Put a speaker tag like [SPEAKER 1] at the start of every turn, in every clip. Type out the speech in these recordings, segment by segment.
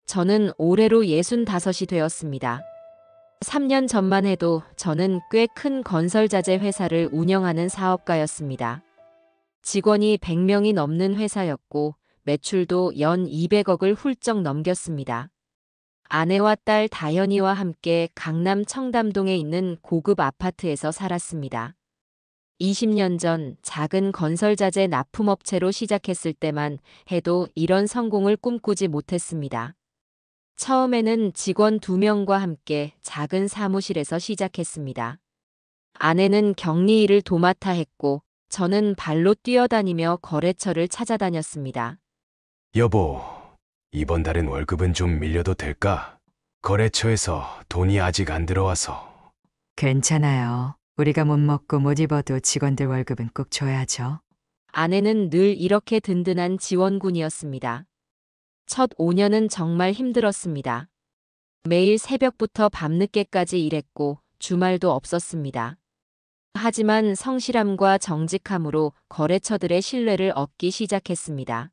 [SPEAKER 1] 저는 올해로 65이 되었습니다. 3년 전만 해도 저는 꽤 큰 건설자재 회사를 운영하는 사업가였습니다. 직원이 100명이 넘는 회사였고 매출도 연 200억을 훌쩍 넘겼습니다. 아내와 딸 다현이와 함께 강남 청담동에 있는 고급 아파트에서 살았습니다. 20년 전 작은 건설자재 납품업체로 시작했을 때만 해도 이런 성공을 꿈꾸지 못했습니다. 처음에는 직원 2명과 함께 작은 사무실에서 시작했습니다. 아내는 격리 일을 도맡아 했고 저는 발로 뛰어다니며 거래처를 찾아다녔습니다.
[SPEAKER 2] 여보, 이번 달엔 월급은 좀 밀려도 될까? 거래처에서 돈이 아직 안 들어와서.
[SPEAKER 3] 괜찮아요. 우리가 못 먹고 못 입어도 직원들 월급은 꼭 줘야죠.
[SPEAKER 1] 아내는 늘 이렇게 든든한 지원군이었습니다. 첫 5년은 정말 힘들었습니다. 매일 새벽부터 밤늦게까지 일했고 주말도 없었습니다. 하지만 성실함과 정직함으로 거래처들의 신뢰를 얻기 시작했습니다.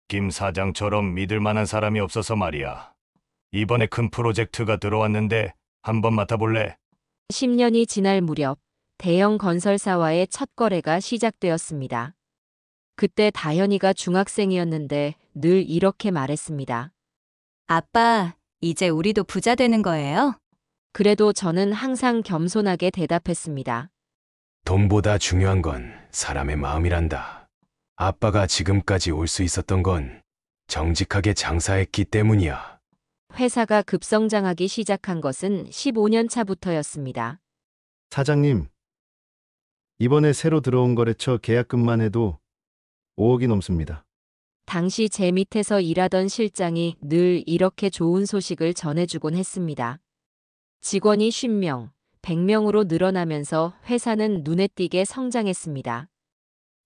[SPEAKER 4] 김 사장처럼 믿을 만한 사람이 없어서 말이야. 이번에 큰 프로젝트가 들어왔는데 한번 맡아볼래?
[SPEAKER 1] 10년이 지날 무렵 대형 건설사와의 첫 거래가 시작되었습니다. 그때 다현이가 중학생이었는데 늘 이렇게 말했습니다.
[SPEAKER 5] 아빠, 이제 우리도 부자 되는 거예요?
[SPEAKER 1] 그래도 저는 항상 겸손하게 대답했습니다.
[SPEAKER 2] 돈보다 중요한 건 사람의 마음이란다. 아빠가 지금까지 올 수 있었던 건 정직하게 장사했기 때문이야.
[SPEAKER 1] 회사가 급성장하기 시작한 것은 15년 차부터였습니다.
[SPEAKER 6] 사장님, 이번에 새로 들어온 거래처 계약금만 해도 5억이 넘습니다.
[SPEAKER 1] 당시 제 밑에서 일하던 실장이 늘 이렇게 좋은 소식을 전해주곤 했습니다. 직원이 50명, 100명으로 늘어나면서 회사는 눈에 띄게 성장했습니다.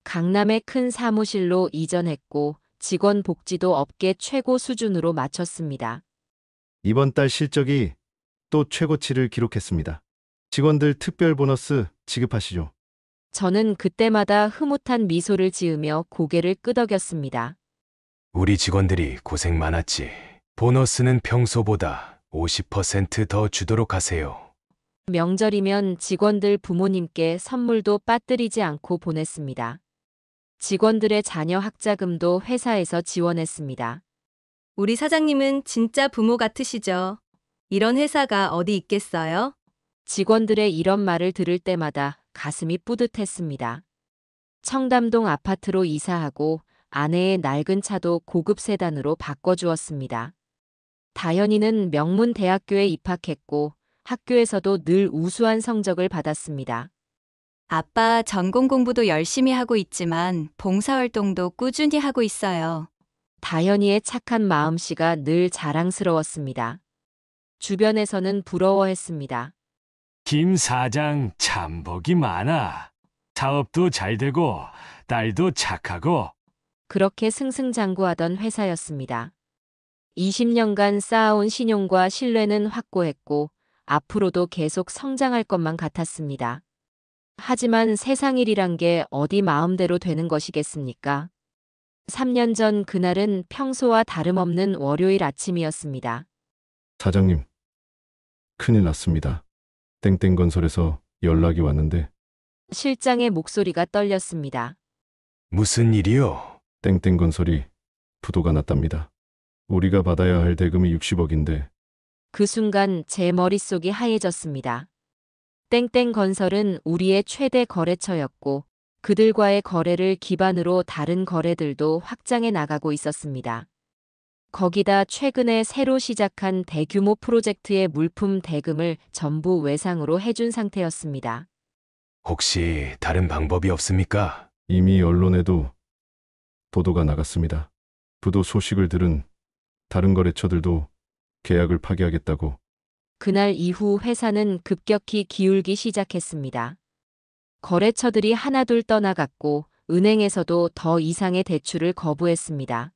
[SPEAKER 1] 강남의 큰 사무실로 이전했고 직원 복지도 업계 최고 수준으로 맞췄습니다.
[SPEAKER 6] 이번 달 실적이 또 최고치를 기록했습니다. 직원들 특별 보너스 지급하시죠.
[SPEAKER 1] 저는 그때마다 흐뭇한 미소를 지으며 고개를 끄덕였습니다.
[SPEAKER 2] 우리 직원들이 고생 많았지. 보너스는 평소보다 50%더 주도록 하세요.
[SPEAKER 1] 명절이면 직원들 부모님께 선물도 빠뜨리지 않고 보냈습니다. 직원들의 자녀 학자금도 회사에서 지원했습니다.
[SPEAKER 5] 우리 사장님은 진짜 부모 같으시죠? 이런 회사가 어디 있겠어요?
[SPEAKER 1] 직원들의 이런 말을 들을 때마다 가슴이 뿌듯했습니다. 청담동 아파트로 이사하고 아내의 낡은 차도 고급 세단으로 바꿔주었습니다. 다현이는 명문 대학교에 입학했고 학교에서도 늘 우수한 성적을 받았습니다.
[SPEAKER 5] 아빠 전공 공부도 열심히 하고 있지만 봉사활동도 꾸준히 하고 있어요.
[SPEAKER 1] 다현이의 착한 마음씨가 늘 자랑스러웠습니다. 주변에서는 부러워했습니다.
[SPEAKER 7] 김 사장 참 복이 많아. 사업도 잘 되고 딸도 착하고.
[SPEAKER 1] 그렇게 승승장구하던 회사였습니다. 20년간 쌓아온 신용과 신뢰는 확고했고 앞으로도 계속 성장할 것만 같았습니다. 하지만 세상 일이란 게 어디 마음대로 되는 것이겠습니까? 3년 전 그날은 평소와 다름없는 월요일 아침이었습니다.
[SPEAKER 6] 사장님, 큰일 났습니다. 땡땡건설에서 연락이 왔는데
[SPEAKER 1] 실장의 목소리가 떨렸습니다.
[SPEAKER 2] 무슨 일이요?
[SPEAKER 6] 땡땡건설이 부도가 났답니다. 우리가 받아야 할 대금이 60억인데
[SPEAKER 1] 그 순간 제 머릿속이 하얘졌습니다. 땡땡건설은 우리의 최대 거래처였고 그들과의 거래를 기반으로 다른 거래들도 확장해 나가고 있었습니다. 거기다 최근에 새로 시작한 대규모 프로젝트의 물품 대금을 전부 외상으로 해준 상태였습니다.
[SPEAKER 2] 혹시 다른 방법이 없습니까?
[SPEAKER 6] 이미 언론에도 보도가 나갔습니다. 부도 소식을 들은 다른 거래처들도 계약을 파기하겠다고.
[SPEAKER 1] 그날 이후 회사는 급격히 기울기 시작했습니다. 거래처들이 하나둘 떠나갔고 은행에서도 더 이상의 대출을 거부했습니다.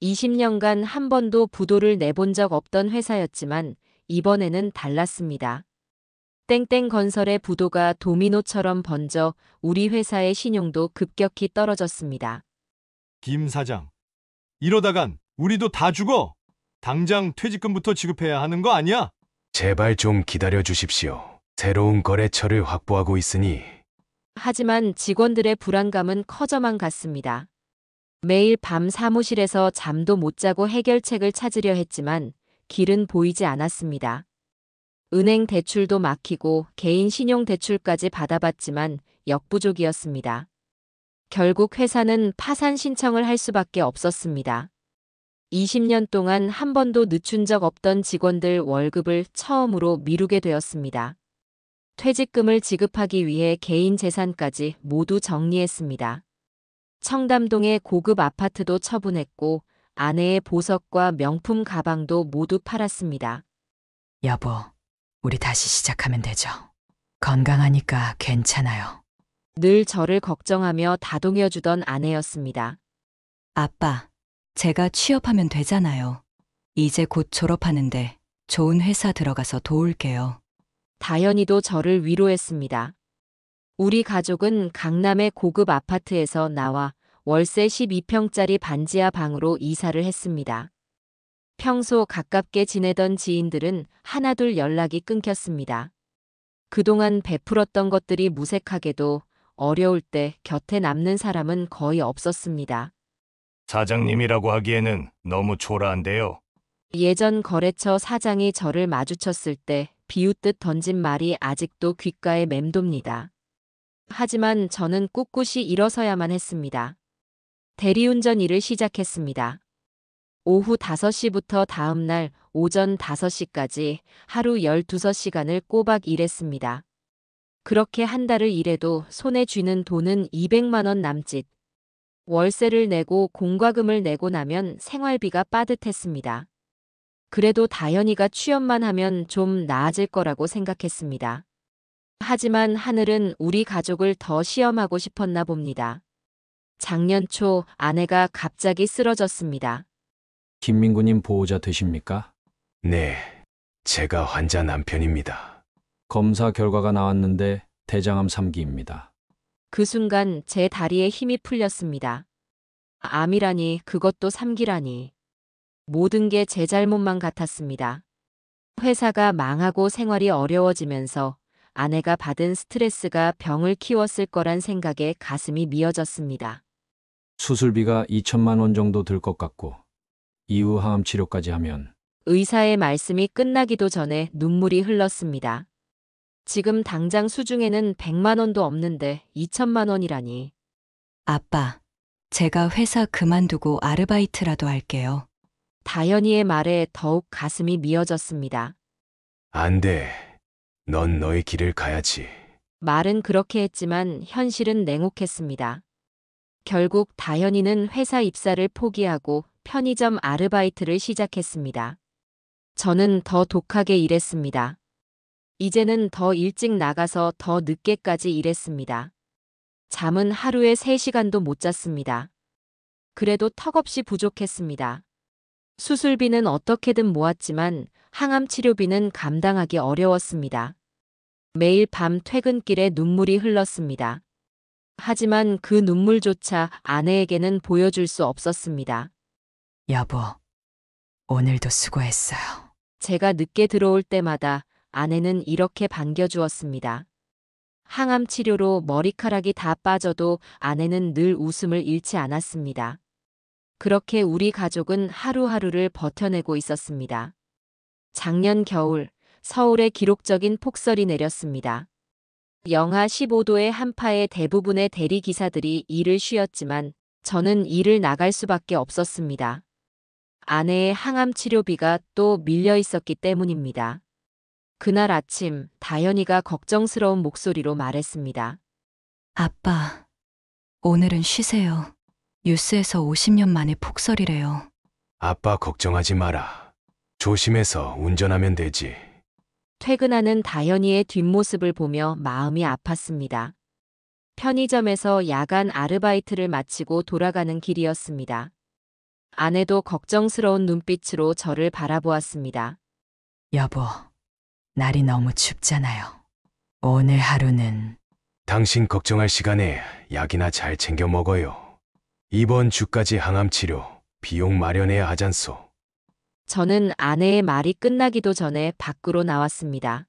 [SPEAKER 1] 20년간 한 번도 부도를 내본 적 없던 회사였지만 이번에는 달랐습니다. 땡땡건설의 부도가 도미노처럼 번져 우리 회사의 신용도 급격히 떨어졌습니다.
[SPEAKER 8] 김 사장, 이러다간 우리도 다 죽어. 당장 퇴직금부터 지급해야 하는 거 아니야?
[SPEAKER 2] 제발 좀 기다려 주십시오. 새로운 거래처를 확보하고 있으니
[SPEAKER 1] 하지만 직원들의 불안감은 커져만 갔습니다. 매일 밤 사무실에서 잠도 못 자고 해결책을 찾으려 했지만 길은 보이지 않았습니다. 은행 대출도 막히고 개인 신용 대출까지 받아봤지만 역부족이었습니다. 결국 회사는 파산 신청을 할 수밖에 없었습니다. 20년 동안 한 번도 늦춘 적 없던 직원들 월급을 처음으로 미루게 되었습니다. 퇴직금을 지급하기 위해 개인 재산까지 모두 정리했습니다. 청담동의 고급 아파트도 처분했고 아내의 보석과 명품 가방도 모두 팔았습니다.
[SPEAKER 3] 여보, 우리 다시 시작하면 되죠. 건강하니까 괜찮아요.
[SPEAKER 1] 늘 저를 걱정하며 다독여주던 아내였습니다.
[SPEAKER 5] 아빠, 제가 취업하면 되잖아요. 이제 곧 졸업하는데 좋은 회사 들어가서 도울게요.
[SPEAKER 1] 다현이도 저를 위로했습니다. 우리 가족은 강남의 고급 아파트에서 나와 월세 12평짜리 반지하 방으로 이사를 했습니다. 평소 가깝게 지내던 지인들은 하나둘 연락이 끊겼습니다. 그동안 베풀었던 것들이 무색하게도 어려울 때 곁에 남는 사람은 거의 없었습니다.
[SPEAKER 4] 사장님이라고 하기에는 너무 초라한데요.
[SPEAKER 1] 예전 거래처 사장이 저를 마주쳤을 때 비웃듯 던진 말이 아직도 귓가에 맴돕니다. 하지만 저는 꿋꿋이 일어서야만 했습니다. 대리운전 일을 시작했습니다. 오후 5시부터 다음 날 오전 5시까지 하루 12시간을 꼬박 일했습니다. 그렇게 한 달을 일해도 손에 쥐는 돈은 200만 원 남짓. 월세를 내고 공과금을 내고 나면 생활비가 빠듯했습니다. 그래도 다현이가 취업만 하면 좀 나아질 거라고 생각했습니다. 하지만 하늘은 우리 가족을 더 시험하고 싶었나 봅니다. 작년 초 아내가 갑자기 쓰러졌습니다.
[SPEAKER 9] 김민구님 보호자 되십니까?
[SPEAKER 2] 네, 제가 환자 남편입니다.
[SPEAKER 9] 검사 결과가 나왔는데 대장암 3기입니다.
[SPEAKER 1] 그 순간 제 다리에 힘이 풀렸습니다. 암이라니 그것도 3기라니. 모든 게 제 잘못만 같았습니다. 회사가 망하고 생활이 어려워지면서 아내가 받은 스트레스가 병을 키웠을 거란 생각에 가슴이 미어졌습니다.
[SPEAKER 9] 수술비가 2천만 원 정도 들 것 같고 이후 항암 치료까지 하면
[SPEAKER 1] 의사의 말씀이 끝나기도 전에 눈물이 흘렀습니다. 지금 당장 수중에는 100만 원도 없는데 2천만 원이라니.
[SPEAKER 5] 아빠, 제가 회사 그만두고 아르바이트라도 할게요.
[SPEAKER 1] 다현이의 말에 더욱 가슴이 미어졌습니다.
[SPEAKER 2] 안 돼. 넌 너의 길을 가야지.
[SPEAKER 1] 말은 그렇게 했지만 현실은 냉혹했습니다. 결국 다현이는 회사 입사를 포기하고 편의점 아르바이트를 시작했습니다. 저는 더 독하게 일했습니다. 이제는 더 일찍 나가서 더 늦게까지 일했습니다. 잠은 하루에 3시간도 못 잤습니다. 그래도 턱없이 부족했습니다. 수술비는 어떻게든 모았지만 항암 치료비는 감당하기 어려웠습니다. 매일 밤 퇴근길에 눈물이 흘렀습니다. 하지만 그 눈물조차 아내에게는 보여줄 수 없었습니다.
[SPEAKER 3] 여보, 오늘도 수고했어요.
[SPEAKER 1] 제가 늦게 들어올 때마다 아내는 이렇게 반겨주었습니다. 항암 치료로 머리카락이 다 빠져도 아내는 늘 웃음을 잃지 않았습니다. 그렇게 우리 가족은 하루하루를 버텨내고 있었습니다. 작년 겨울, 서울에 기록적인 폭설이 내렸습니다. 영하 15도의 한파에 대부분의 대리기사들이 일을 쉬었지만 저는 일을 나갈 수밖에 없었습니다. 아내의 항암 치료비가 또 밀려 있었기 때문입니다. 그날 아침 다현이가 걱정스러운 목소리로 말했습니다.
[SPEAKER 5] 아빠, 오늘은 쉬세요. 뉴스에서 50년 만에 폭설이래요.
[SPEAKER 2] 아빠 걱정하지 마라. 조심해서 운전하면 되지.
[SPEAKER 1] 퇴근하는 다현이의 뒷모습을 보며 마음이 아팠습니다. 편의점에서 야간 아르바이트를 마치고 돌아가는 길이었습니다. 아내도 걱정스러운 눈빛으로 저를 바라보았습니다.
[SPEAKER 3] 여보, 날이 너무 춥잖아요. 오늘 하루는
[SPEAKER 2] 당신 걱정할 시간에 약이나 잘 챙겨 먹어요. 이번 주까지 항암 치료 비용 마련해야 하잖소.
[SPEAKER 1] 저는 아내의 말이 끝나기도 전에 밖으로 나왔습니다.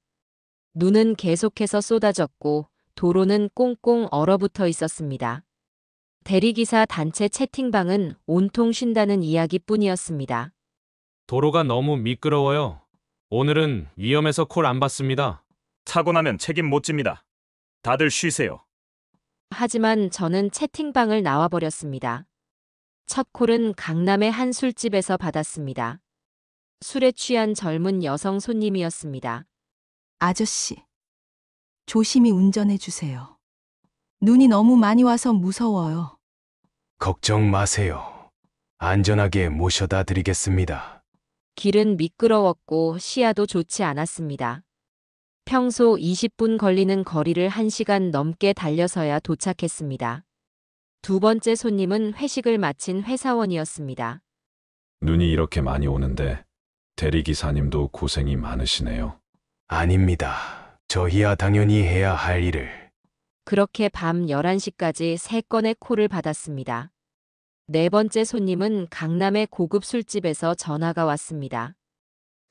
[SPEAKER 1] 눈은 계속해서 쏟아졌고 도로는 꽁꽁 얼어붙어 있었습니다. 대리기사 단체 채팅방은 온통 쉰다는 이야기뿐이었습니다.
[SPEAKER 10] 도로가 너무 미끄러워요. 오늘은 위험해서 콜 안 받습니다.
[SPEAKER 11] 사고 나면 책임 못 집니다. 다들 쉬세요.
[SPEAKER 1] 하지만 저는 채팅방을 나와버렸습니다. 첫 콜은 강남의 한 술집에서 받았습니다. 술에 취한 젊은 여성 손님이었습니다.
[SPEAKER 12] 아저씨, 조심히 운전해 주세요. 눈이 너무 많이 와서 무서워요.
[SPEAKER 2] 걱정 마세요. 안전하게 모셔다 드리겠습니다.
[SPEAKER 1] 길은 미끄러웠고 시야도 좋지 않았습니다. 평소 20분 걸리는 거리를 1시간 넘게 달려서야 도착했습니다. 두 번째 손님은 회식을 마친 회사원이었습니다.
[SPEAKER 6] 눈이 이렇게 많이 오는데 대리기사님도 고생이 많으시네요.
[SPEAKER 2] 아닙니다. 저희야 당연히 해야 할 일을.
[SPEAKER 1] 그렇게 밤 11시까지 3건의 콜을 받았습니다. 네 번째 손님은 강남의 고급 술집에서 전화가 왔습니다.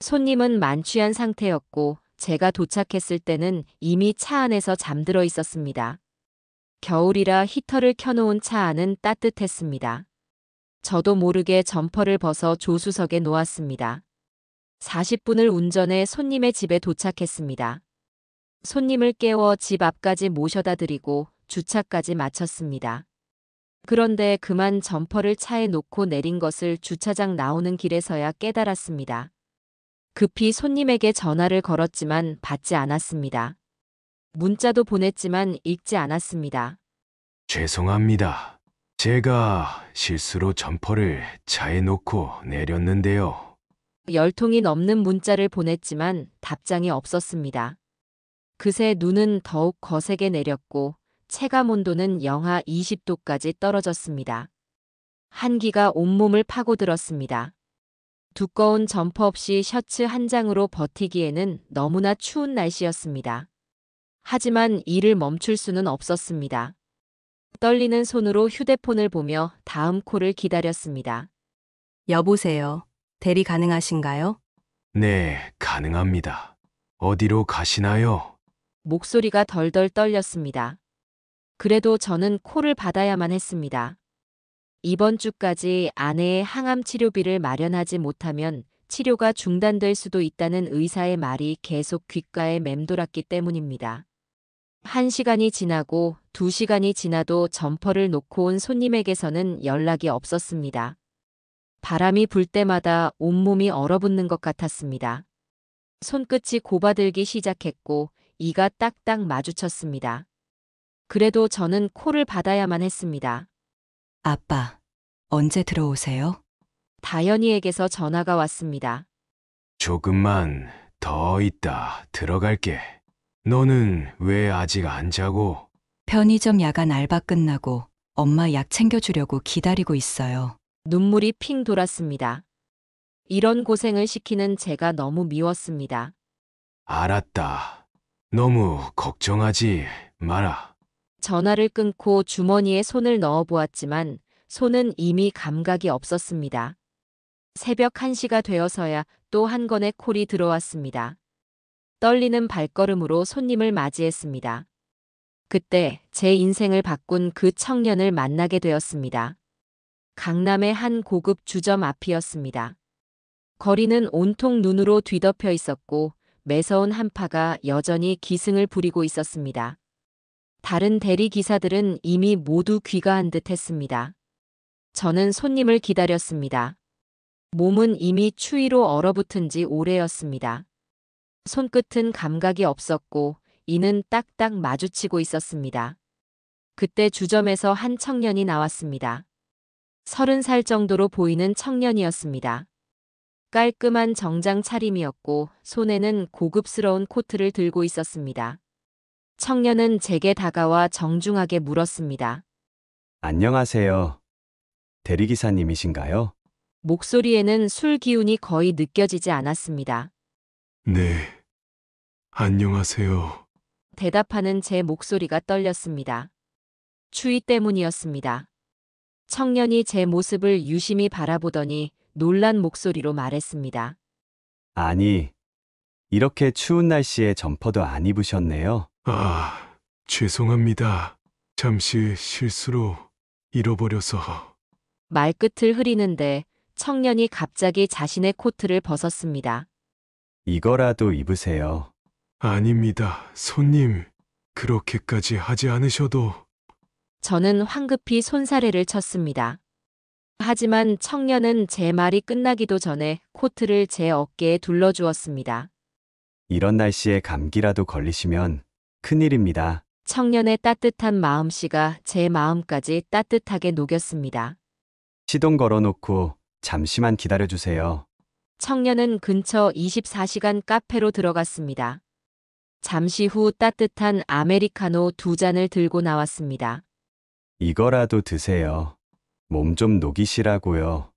[SPEAKER 1] 손님은 만취한 상태였고 제가 도착했을 때는 이미 차 안에서 잠들어 있었습니다. 겨울이라 히터를 켜놓은 차 안은 따뜻했습니다. 저도 모르게 점퍼를 벗어 조수석에 놓았습니다. 40분을 운전해 손님의 집에 도착했습니다. 손님을 깨워 집 앞까지 모셔다 드리고 주차까지 마쳤습니다. 그런데 그만 점퍼를 차에 놓고 내린 것을 주차장 나오는 길에서야 깨달았습니다. 급히 손님에게 전화를 걸었지만 받지 않았습니다. 문자도 보냈지만 읽지 않았습니다.
[SPEAKER 2] 죄송합니다. 제가 실수로 점퍼를 차에 놓고 내렸는데요.
[SPEAKER 1] 10통이 넘는 문자를 보냈지만 답장이 없었습니다. 그새 눈은 더욱 거세게 내렸고 체감 온도는 영하 20도까지 떨어졌습니다. 한기가 온몸을 파고들었습니다. 두꺼운 점퍼 없이 셔츠 한 장으로 버티기에는 너무나 추운 날씨였습니다. 하지만 일을 멈출 수는 없었습니다. 떨리는 손으로 휴대폰을 보며 다음 콜을 기다렸습니다.
[SPEAKER 12] 여보세요. 대리 가능하신가요?
[SPEAKER 2] 네, 가능합니다. 어디로 가시나요?
[SPEAKER 1] 목소리가 덜덜 떨렸습니다. 그래도 저는 콜을 받아야만 했습니다. 이번 주까지 아내의 항암 치료비를 마련하지 못하면 치료가 중단될 수도 있다는 의사의 말이 계속 귓가에 맴돌았기 때문입니다. 1시간이 지나고 2시간이 지나도 점퍼를 놓고 온 손님에게서는 연락이 없었습니다. 바람이 불 때마다 온몸이 얼어붙는 것 같았습니다. 손끝이 고바들기 시작했고 이가 딱딱 마주쳤습니다. 그래도 저는 콜을 받아야만 했습니다.
[SPEAKER 5] 아빠, 언제 들어오세요?
[SPEAKER 1] 다현이에게서 전화가 왔습니다.
[SPEAKER 2] 조금만 더 있다 들어갈게. 너는 왜 아직 안 자고?
[SPEAKER 5] 편의점 야간 알바 끝나고 엄마 약 챙겨주려고 기다리고 있어요.
[SPEAKER 1] 눈물이 핑 돌았습니다. 이런 고생을 시키는 제가 너무 미웠습니다.
[SPEAKER 2] 알았다. 너무 걱정하지 마라.
[SPEAKER 1] 전화를 끊고 주머니에 손을 넣어 보았지만 손은 이미 감각이 없었습니다. 새벽 1시가 되어서야 또 한 건의 콜이 들어왔습니다. 떨리는 발걸음으로 손님을 맞이했습니다. 그때 제 인생을 바꾼 그 청년을 만나게 되었습니다. 강남의 한 고급 주점 앞이었습니다. 거리는 온통 눈으로 뒤덮여 있었고 매서운 한파가 여전히 기승을 부리고 있었습니다. 다른 대리 기사들은 이미 모두 귀가한 듯 했습니다. 저는 손님을 기다렸습니다. 몸은 이미 추위로 얼어붙은 지 오래였습니다. 손끝은 감각이 없었고 이는 딱딱 마주치고 있었습니다. 그때 주점에서 한 청년이 나왔습니다. 30살 정도로 보이는 청년이었습니다. 깔끔한 정장 차림이었고 손에는 고급스러운 코트를 들고 있었습니다. 청년은 제게 다가와 정중하게 물었습니다.
[SPEAKER 13] 안녕하세요. 대리기사님이신가요?
[SPEAKER 1] 목소리에는 술 기운이 거의 느껴지지 않았습니다.
[SPEAKER 2] 네. 안녕하세요.
[SPEAKER 1] 대답하는 제 목소리가 떨렸습니다. 추위 때문이었습니다. 청년이 제 모습을 유심히 바라보더니 놀란 목소리로 말했습니다.
[SPEAKER 13] 아니, 이렇게 추운 날씨에 점퍼도 안 입으셨네요.
[SPEAKER 2] 아, 죄송합니다. 잠시 실수로 잃어버려서.
[SPEAKER 1] 말끝을 흐리는데 청년이 갑자기 자신의 코트를 벗었습니다.
[SPEAKER 13] 이거라도 입으세요.
[SPEAKER 2] 아닙니다. 손님, 그렇게까지 하지 않으셔도.
[SPEAKER 1] 저는 황급히 손사래를 쳤습니다. 하지만 청년은 제 말이 끝나기도 전에 코트를 제 어깨에 둘러주었습니다.
[SPEAKER 13] 이런 날씨에 감기라도 걸리시면 큰일입니다.
[SPEAKER 1] 청년의 따뜻한 마음씨가 제 마음까지 따뜻하게 녹였습니다.
[SPEAKER 13] 시동 걸어놓고 잠시만 기다려주세요.
[SPEAKER 1] 청년은 근처 24시간 카페로 들어갔습니다. 잠시 후 따뜻한 아메리카노 2잔을 들고 나왔습니다.
[SPEAKER 13] 이거라도 드세요. 몸 좀 녹이시라고요.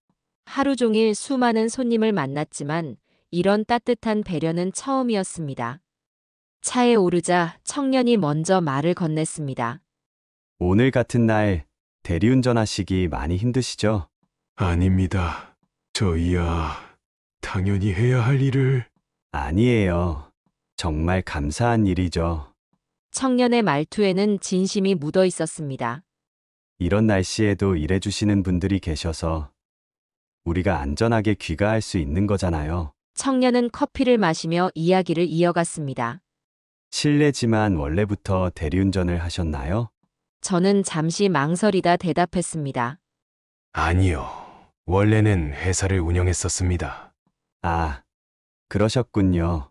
[SPEAKER 1] 하루 종일 수많은 손님을 만났지만 이런 따뜻한 배려는 처음이었습니다. 차에 오르자 청년이 먼저 말을 건넸습니다.
[SPEAKER 13] 오늘 같은 날 대리운전하시기 많이 힘드시죠?
[SPEAKER 2] 아닙니다. 저희야, 당연히 해야 할 일을.
[SPEAKER 13] 아니에요. 정말 감사한 일이죠.
[SPEAKER 1] 청년의 말투에는 진심이 묻어 있었습니다.
[SPEAKER 13] 이런 날씨에도 일해주시는 분들이 계셔서 우리가 안전하게 귀가할 수 있는 거잖아요.
[SPEAKER 1] 청년은 커피를 마시며 이야기를 이어갔습니다.
[SPEAKER 13] 실례지만 원래부터 대리운전을 하셨나요?
[SPEAKER 1] 저는 잠시 망설이다 대답했습니다.
[SPEAKER 2] 아니요. 원래는 회사를 운영했었습니다.
[SPEAKER 13] 아, 그러셨군요.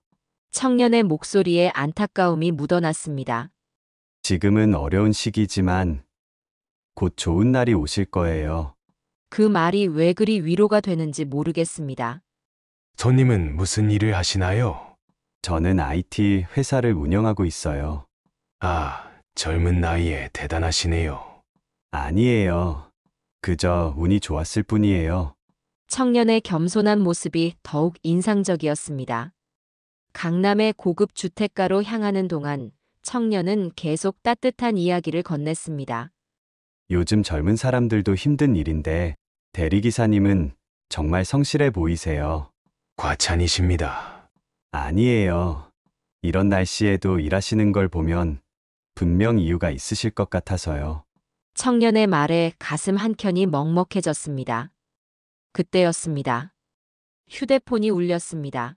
[SPEAKER 1] 청년의 목소리에 안타까움이 묻어났습니다.
[SPEAKER 13] 지금은 어려운 시기지만 곧 좋은 날이 오실 거예요.
[SPEAKER 1] 그 말이 왜 그리 위로가 되는지 모르겠습니다.
[SPEAKER 2] 손님은 무슨 일을 하시나요?
[SPEAKER 13] 저는 IT 회사를 운영하고 있어요.
[SPEAKER 2] 아, 젊은 나이에 대단하시네요.
[SPEAKER 13] 아니에요. 그저 운이 좋았을 뿐이에요.
[SPEAKER 1] 청년의 겸손한 모습이 더욱 인상적이었습니다. 강남의 고급 주택가로 향하는 동안 청년은 계속 따뜻한 이야기를 건넸습니다.
[SPEAKER 13] 요즘 젊은 사람들도 힘든 일인데 대리기사님은 정말 성실해 보이세요.
[SPEAKER 2] 과찬이십니다.
[SPEAKER 13] 아니에요. 이런 날씨에도 일하시는 걸 보면 분명 이유가 있으실 것 같아서요.
[SPEAKER 1] 청년의 말에 가슴 한켠이 먹먹해졌습니다. 그때였습니다. 휴대폰이 울렸습니다.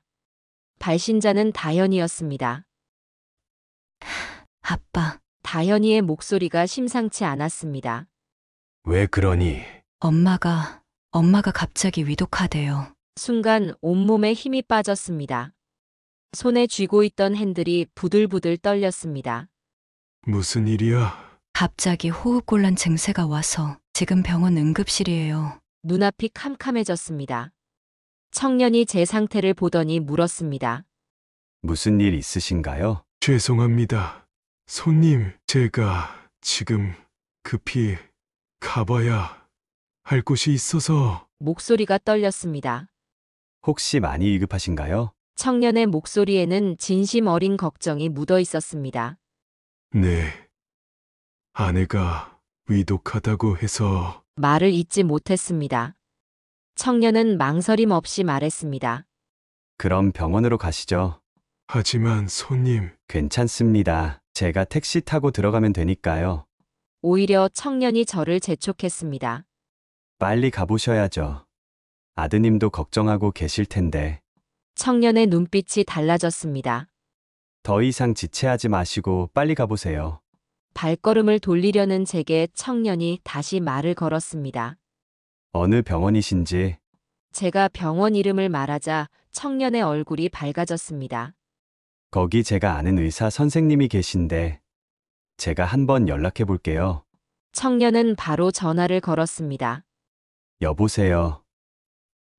[SPEAKER 1] 발신자는 다현이었습니다.
[SPEAKER 5] 아빠,
[SPEAKER 1] 다현이의 목소리가 심상치 않았습니다.
[SPEAKER 2] 왜 그러니?
[SPEAKER 5] 엄마가 갑자기 위독하대요.
[SPEAKER 1] 순간 온몸에 힘이 빠졌습니다. 손에 쥐고 있던 핸들이 부들부들 떨렸습니다.
[SPEAKER 2] 무슨 일이야?
[SPEAKER 5] 갑자기 호흡곤란 증세가 와서 지금 병원 응급실이에요.
[SPEAKER 1] 눈앞이 캄캄해졌습니다. 청년이 제 상태를 보더니 물었습니다.
[SPEAKER 13] 무슨 일 있으신가요?
[SPEAKER 2] 죄송합니다. 손님, 제가 지금 급히 가봐야 할 곳이 있어서.
[SPEAKER 1] 목소리가 떨렸습니다.
[SPEAKER 13] 혹시 많이 위급하신가요?
[SPEAKER 1] 청년의 목소리에는 진심 어린 걱정이 묻어 있었습니다.
[SPEAKER 2] 네. 아내가 위독하다고 해서.
[SPEAKER 1] 말을 잇지 못했습니다. 청년은 망설임 없이 말했습니다.
[SPEAKER 13] 그럼 병원으로 가시죠.
[SPEAKER 2] 하지만 손님.
[SPEAKER 13] 괜찮습니다. 제가 택시 타고 들어가면 되니까요.
[SPEAKER 1] 오히려 청년이 저를 재촉했습니다.
[SPEAKER 13] 빨리 가보셔야죠. 아드님도 걱정하고 계실 텐데.
[SPEAKER 1] 청년의 눈빛이 달라졌습니다.
[SPEAKER 13] 더 이상 지체하지 마시고 빨리 가보세요.
[SPEAKER 1] 발걸음을 돌리려는 제게 청년이 다시 말을 걸었습니다.
[SPEAKER 13] 어느 병원이신지.
[SPEAKER 1] 제가 병원 이름을 말하자 청년의 얼굴이 밝아졌습니다.
[SPEAKER 13] 거기 제가 아는 의사 선생님이 계신데 제가 한번 연락해 볼게요.
[SPEAKER 1] 청년은 바로 전화를 걸었습니다.
[SPEAKER 13] 여보세요.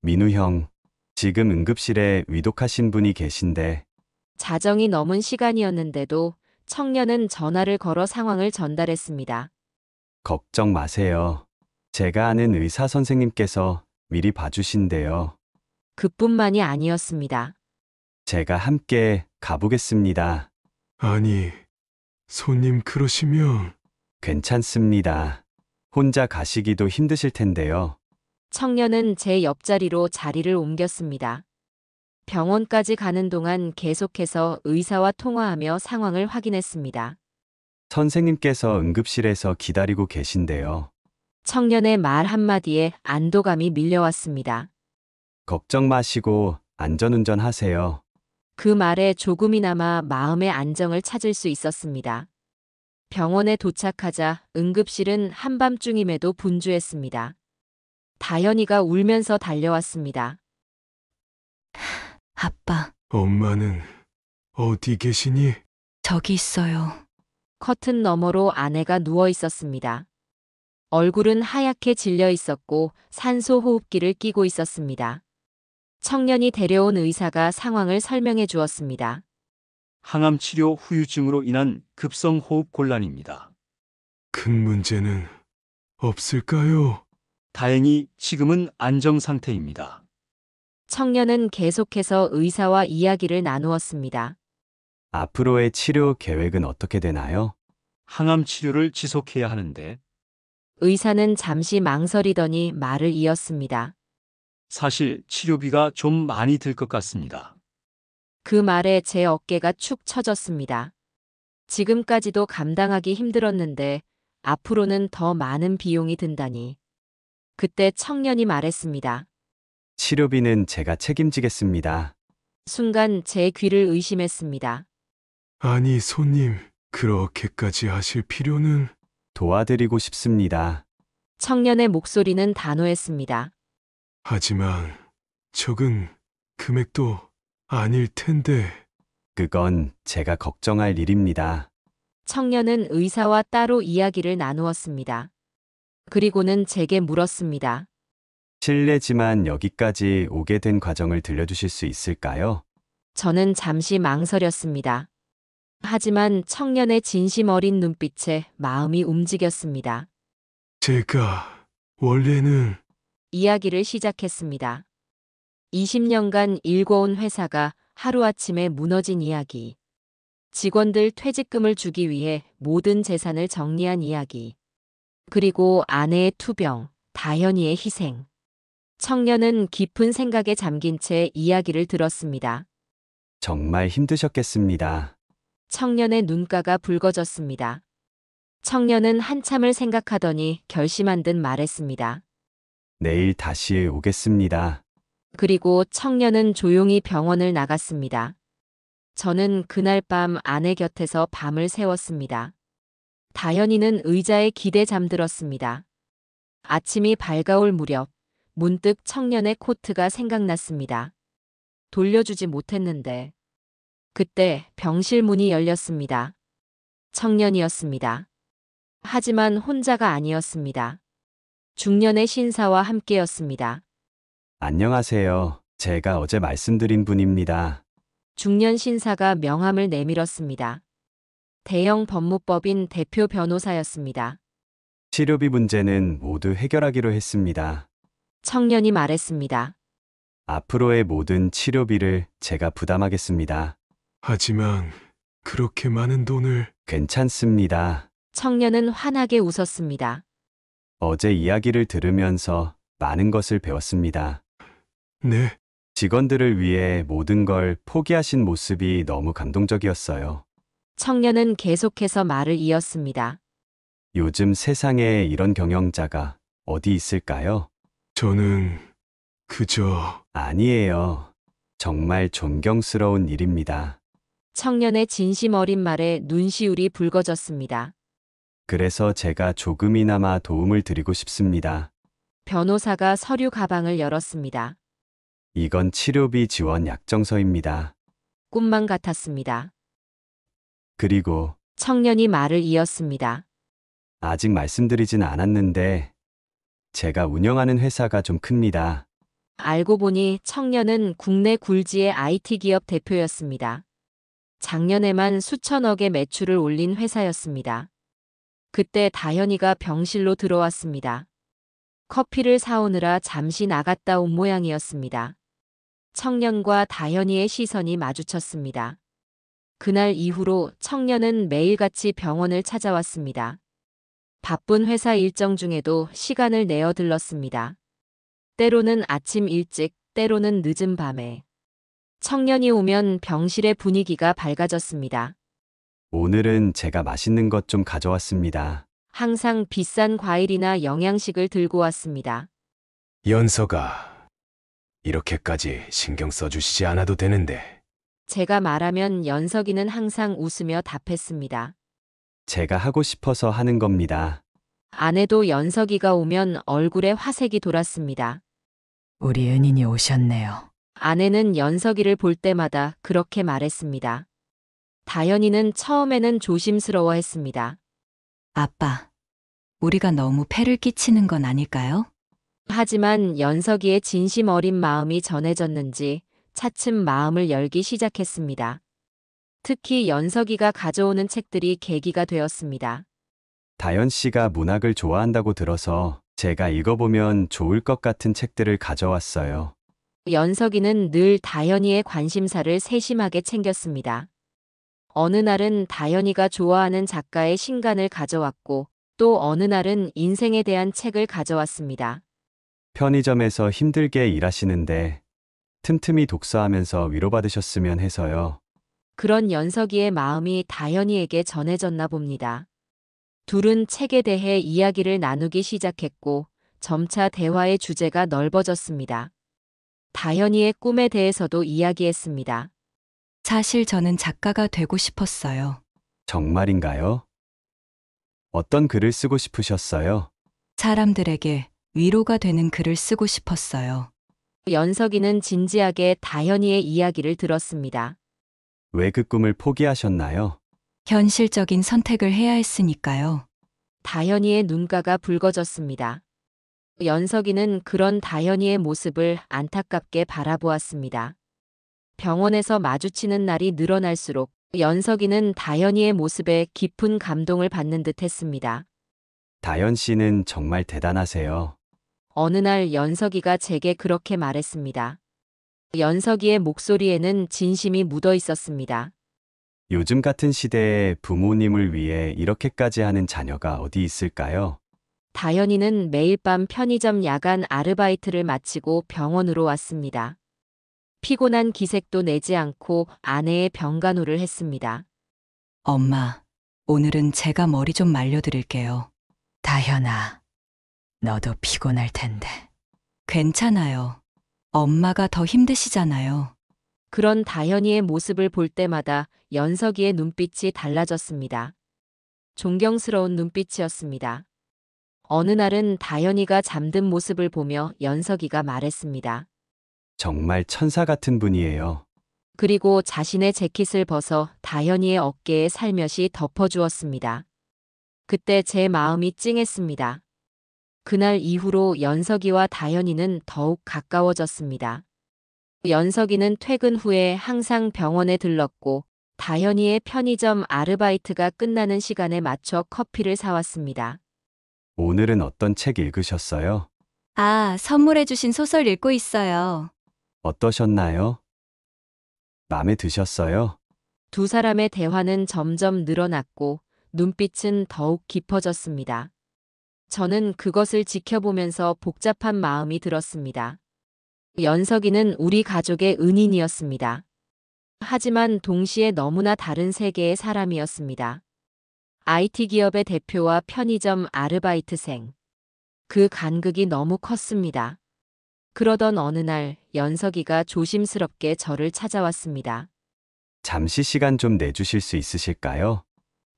[SPEAKER 13] 민우 형, 지금 응급실에 위독하신 분이 계신데.
[SPEAKER 1] 자정이 넘은 시간이었는데도 청년은 전화를 걸어 상황을 전달했습니다.
[SPEAKER 13] 걱정 마세요. 제가 아는 의사 선생님께서 미리 봐주신대요.
[SPEAKER 1] 그뿐만이 아니었습니다.
[SPEAKER 13] 제가 함께 가보겠습니다.
[SPEAKER 2] 아니, 손님 그러시면.
[SPEAKER 13] 괜찮습니다. 혼자 가시기도 힘드실 텐데요.
[SPEAKER 1] 청년은 제 옆자리로 자리를 옮겼습니다. 병원까지 가는 동안 계속해서 의사와 통화하며 상황을 확인했습니다.
[SPEAKER 13] 선생님께서 응급실에서 기다리고 계신데요.
[SPEAKER 1] 청년의 말 한마디에 안도감이 밀려왔습니다.
[SPEAKER 13] 걱정 마시고 안전운전 하세요.
[SPEAKER 1] 그 말에 조금이나마 마음의 안정을 찾을 수 있었습니다. 병원에 도착하자 응급실은 한밤중임에도 분주했습니다. 다현이가 울면서 달려왔습니다.
[SPEAKER 12] 아빠,
[SPEAKER 2] 엄마는 어디 계시니?
[SPEAKER 12] 저기 있어요.
[SPEAKER 1] 커튼 너머로 아내가 누워 있었습니다. 얼굴은 하얗게 질려 있었고 산소 호흡기를 끼고 있었습니다. 청년이 데려온 의사가 상황을 설명해 주었습니다.
[SPEAKER 14] 항암 치료 후유증으로 인한 급성 호흡 곤란입니다.
[SPEAKER 2] 큰 문제는 없을까요?
[SPEAKER 14] 다행히 지금은 안정 상태입니다.
[SPEAKER 1] 청년은 계속해서 의사와 이야기를 나누었습니다.
[SPEAKER 13] 앞으로의 치료 계획은 어떻게 되나요?
[SPEAKER 14] 항암 치료를 지속해야 하는데
[SPEAKER 1] 의사는 잠시 망설이더니 말을 이었습니다.
[SPEAKER 14] 사실 치료비가 좀 많이 들 것 같습니다.
[SPEAKER 1] 그 말에 제 어깨가 축 처졌습니다. 지금까지도 감당하기 힘들었는데 앞으로는 더 많은 비용이 든다니. 그때 청년이 말했습니다.
[SPEAKER 13] 치료비는 제가 책임지겠습니다.
[SPEAKER 1] 순간 제 귀를 의심했습니다.
[SPEAKER 2] 아니, 손님, 그렇게까지 하실 필요는...
[SPEAKER 13] 도와드리고 싶습니다.
[SPEAKER 1] 청년의 목소리는 단호했습니다.
[SPEAKER 2] 하지만 적은 금액도 아닐 텐데...
[SPEAKER 13] 그건 제가 걱정할 일입니다.
[SPEAKER 1] 청년은 의사와 따로 이야기를 나누었습니다. 그리고는 제게 물었습니다.
[SPEAKER 13] 실례지만 여기까지 오게 된 과정을 들려주실 수 있을까요?
[SPEAKER 1] 저는 잠시 망설였습니다. 하지만 청년의 진심 어린 눈빛에 마음이 움직였습니다.
[SPEAKER 2] 제가 원래는...
[SPEAKER 1] 이야기를 시작했습니다. 20년간 일궈온 회사가 하루아침에 무너진 이야기. 직원들 퇴직금을 주기 위해 모든 재산을 정리한 이야기. 그리고 아내의 투병, 다현이의 희생. 청년은 깊은 생각에 잠긴 채 이야기를 들었습니다.
[SPEAKER 13] 정말 힘드셨겠습니다.
[SPEAKER 1] 청년의 눈가가 붉어졌습니다. 청년은 한참을 생각하더니 결심한 듯 말했습니다.
[SPEAKER 13] 내일 다시 오겠습니다.
[SPEAKER 1] 그리고 청년은 조용히 병원을 나갔습니다. 저는 그날 밤 아내 곁에서 밤을 새웠습니다. 다현이는 의자에 기대 잠들었습니다. 아침이 밝아올 무렵 문득 청년의 코트가 생각났습니다. 돌려주지 못했는데. 그때 병실 문이 열렸습니다. 청년이었습니다. 하지만 혼자가 아니었습니다. 중년의 신사와 함께였습니다.
[SPEAKER 13] 안녕하세요. 제가 어제 말씀드린 분입니다.
[SPEAKER 1] 중년 신사가 명함을 내밀었습니다. 대형 법무법인 대표 변호사였습니다.
[SPEAKER 13] 치료비 문제는 모두 해결하기로 했습니다.
[SPEAKER 1] 청년이 말했습니다.
[SPEAKER 13] 앞으로의 모든 치료비를 제가 부담하겠습니다.
[SPEAKER 2] 하지만 그렇게 많은 돈을...
[SPEAKER 13] 괜찮습니다.
[SPEAKER 1] 청년은 환하게 웃었습니다.
[SPEAKER 13] 어제 이야기를 들으면서 많은 것을 배웠습니다.
[SPEAKER 2] 네.
[SPEAKER 13] 직원들을 위해 모든 걸 포기하신 모습이 너무 감동적이었어요.
[SPEAKER 1] 청년은 계속해서 말을 이었습니다.
[SPEAKER 13] 요즘 세상에 이런 경영자가 어디 있을까요?
[SPEAKER 2] 저는 그저...
[SPEAKER 13] 아니에요. 정말 존경스러운 일입니다.
[SPEAKER 1] 청년의 진심 어린 말에 눈시울이 붉어졌습니다.
[SPEAKER 13] 그래서 제가 조금이나마 도움을 드리고 싶습니다.
[SPEAKER 1] 변호사가 서류 가방을 열었습니다.
[SPEAKER 13] 이건 치료비 지원 약정서입니다.
[SPEAKER 1] 꿈만 같았습니다.
[SPEAKER 13] 그리고
[SPEAKER 1] 청년이 말을 이었습니다.
[SPEAKER 13] 아직 말씀드리진 않았는데 제가 운영하는 회사가 좀 큽니다.
[SPEAKER 1] 알고 보니 청년은 국내 굴지의 IT 기업 대표였습니다. 작년에만 수천억의 매출을 올린 회사였습니다. 그때 다현이가 병실로 들어왔습니다. 커피를 사오느라 잠시 나갔다 온 모양이었습니다. 청년과 다현이의 시선이 마주쳤습니다. 그날 이후로 청년은 매일같이 병원을 찾아왔습니다. 바쁜 회사 일정 중에도 시간을 내어 들렀습니다. 때로는 아침 일찍, 때로는 늦은 밤에. 청년이 오면 병실의 분위기가 밝아졌습니다.
[SPEAKER 13] 오늘은 제가 맛있는 것 좀 가져왔습니다.
[SPEAKER 1] 항상 비싼 과일이나 영양식을 들고 왔습니다.
[SPEAKER 2] 연서가 이렇게까지 신경 써주시지 않아도 되는데.
[SPEAKER 1] 제가 말하면 연석이는 항상 웃으며 답했습니다.
[SPEAKER 13] 제가 하고 싶어서 하는 겁니다.
[SPEAKER 1] 아내도 연석이가 오면 얼굴에 화색이 돌았습니다.
[SPEAKER 3] 우리 은인이 오셨네요.
[SPEAKER 1] 아내는 연석이를 볼 때마다 그렇게 말했습니다. 다현이는 처음에는 조심스러워했습니다.
[SPEAKER 12] 아빠, 우리가 너무 폐를 끼치는 건 아닐까요?
[SPEAKER 1] 하지만 연석이의 진심 어린 마음이 전해졌는지 차츰 마음을 열기 시작했습니다. 특히 연석이가 가져오는 책들이 계기가 되었습니다.
[SPEAKER 13] 다현 씨가 문학을 좋아한다고 들어서 제가 읽어보면 좋을 것 같은 책들을 가져왔어요.
[SPEAKER 1] 연석이는 늘 다현이의 관심사를 세심하게 챙겼습니다. 어느 날은 다현이가 좋아하는 작가의 신간을 가져왔고 또 어느 날은 인생에 대한 책을 가져왔습니다.
[SPEAKER 13] 편의점에서 힘들게 일하시는데 틈틈이 독서하면서 위로받으셨으면 해서요.
[SPEAKER 1] 그런 연석이의 마음이 다현이에게 전해졌나 봅니다. 둘은 책에 대해 이야기를 나누기 시작했고 점차 대화의 주제가 넓어졌습니다. 다현이의 꿈에 대해서도 이야기했습니다.
[SPEAKER 12] 사실 저는 작가가 되고 싶었어요.
[SPEAKER 13] 정말인가요? 어떤 글을 쓰고 싶으셨어요?
[SPEAKER 12] 사람들에게 위로가 되는 글을 쓰고 싶었어요.
[SPEAKER 1] 연석이는 진지하게 다현이의 이야기를 들었습니다.
[SPEAKER 13] 왜 그 꿈을 포기하셨나요?
[SPEAKER 12] 현실적인 선택을 해야 했으니까요.
[SPEAKER 1] 다현이의 눈가가 붉어졌습니다. 연석이는 그런 다현이의 모습을 안타깝게 바라보았습니다. 병원에서 마주치는 날이 늘어날수록 연석이는 다현이의 모습에 깊은 감동을 받는 듯 했습니다.
[SPEAKER 13] 다현 씨는 정말 대단하세요.
[SPEAKER 1] 어느 날 연석이가 제게 그렇게 말했습니다. 연석이의 목소리에는 진심이 묻어 있었습니다.
[SPEAKER 13] 요즘 같은 시대에 부모님을 위해 이렇게까지 하는 자녀가 어디 있을까요?
[SPEAKER 1] 다현이는 매일 밤 편의점 야간 아르바이트를 마치고 병원으로 왔습니다. 피곤한 기색도 내지 않고 아내의 병간호를 했습니다.
[SPEAKER 12] 엄마, 오늘은 제가 머리 좀 말려드릴게요.
[SPEAKER 3] 다현아, 너도 피곤할 텐데.
[SPEAKER 12] 괜찮아요. 엄마가 더 힘드시잖아요.
[SPEAKER 1] 그런 다현이의 모습을 볼 때마다 연석이의 눈빛이 달라졌습니다. 존경스러운 눈빛이었습니다. 어느 날은 다현이가 잠든 모습을 보며 연석이가 말했습니다.
[SPEAKER 13] 정말 천사 같은 분이에요.
[SPEAKER 1] 그리고 자신의 재킷을 벗어 다현이의 어깨에 살며시 덮어주었습니다. 그때 제 마음이 찡했습니다. 그날 이후로 연석이와 다현이는 더욱 가까워졌습니다. 연석이는 퇴근 후에 항상 병원에 들렀고 다현이의 편의점 아르바이트가 끝나는 시간에 맞춰 커피를 사왔습니다.
[SPEAKER 13] 오늘은 어떤 책 읽으셨어요?
[SPEAKER 5] 아, 선물해주신 소설 읽고 있어요.
[SPEAKER 13] 어떠셨나요? 마음에 드셨어요?
[SPEAKER 1] 두 사람의 대화는 점점 늘어났고 눈빛은 더욱 깊어졌습니다. 저는 그것을 지켜보면서 복잡한 마음이 들었습니다. 연석이는 우리 가족의 은인이었습니다. 하지만 동시에 너무나 다른 세계의 사람이었습니다. IT 기업의 대표와 편의점 아르바이트생. 그 간극이 너무 컸습니다. 그러던 어느 날 연석이가 조심스럽게 저를 찾아왔습니다.
[SPEAKER 13] 잠시 시간 좀 내주실 수 있으실까요?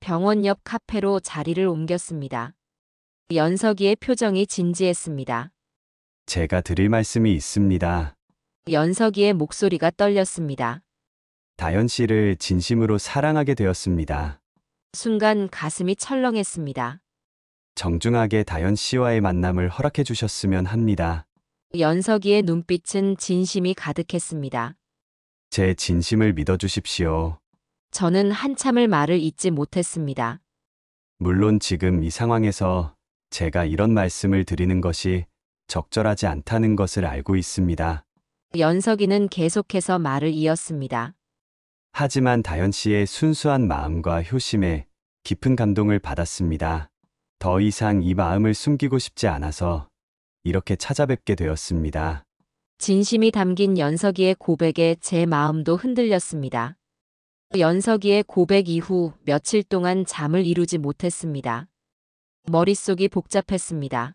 [SPEAKER 1] 병원 옆 카페로 자리를 옮겼습니다. 연석이의 표정이 진지했습니다.
[SPEAKER 13] 제가 드릴 말씀이 있습니다.
[SPEAKER 1] 연석이의 목소리가 떨렸습니다.
[SPEAKER 13] 다현 씨를 진심으로 사랑하게 되었습니다.
[SPEAKER 1] 순간 가슴이 철렁했습니다.
[SPEAKER 13] 정중하게 다현 씨와의 만남을 허락해 주셨으면 합니다.
[SPEAKER 1] 연석이의 눈빛은 진심이 가득했습니다.
[SPEAKER 13] 제 진심을 믿어주십시오.
[SPEAKER 1] 저는 한참을 말을 잇지 못했습니다.
[SPEAKER 13] 물론 지금 이 상황에서 제가 이런 말씀을 드리는 것이 적절하지 않다는 것을 알고 있습니다.
[SPEAKER 1] 연석이는 계속해서 말을 이었습니다.
[SPEAKER 13] 하지만 다현 씨의 순수한 마음과 효심에 깊은 감동을 받았습니다. 더 이상 이 마음을 숨기고 싶지 않아서 이렇게 찾아뵙게 되었습니다.
[SPEAKER 1] 진심이 담긴 연석이의 고백에 제 마음도 흔들렸습니다. 연석이의 고백 이후 며칠 동안 잠을 이루지 못했습니다. 머릿속이 복잡했습니다.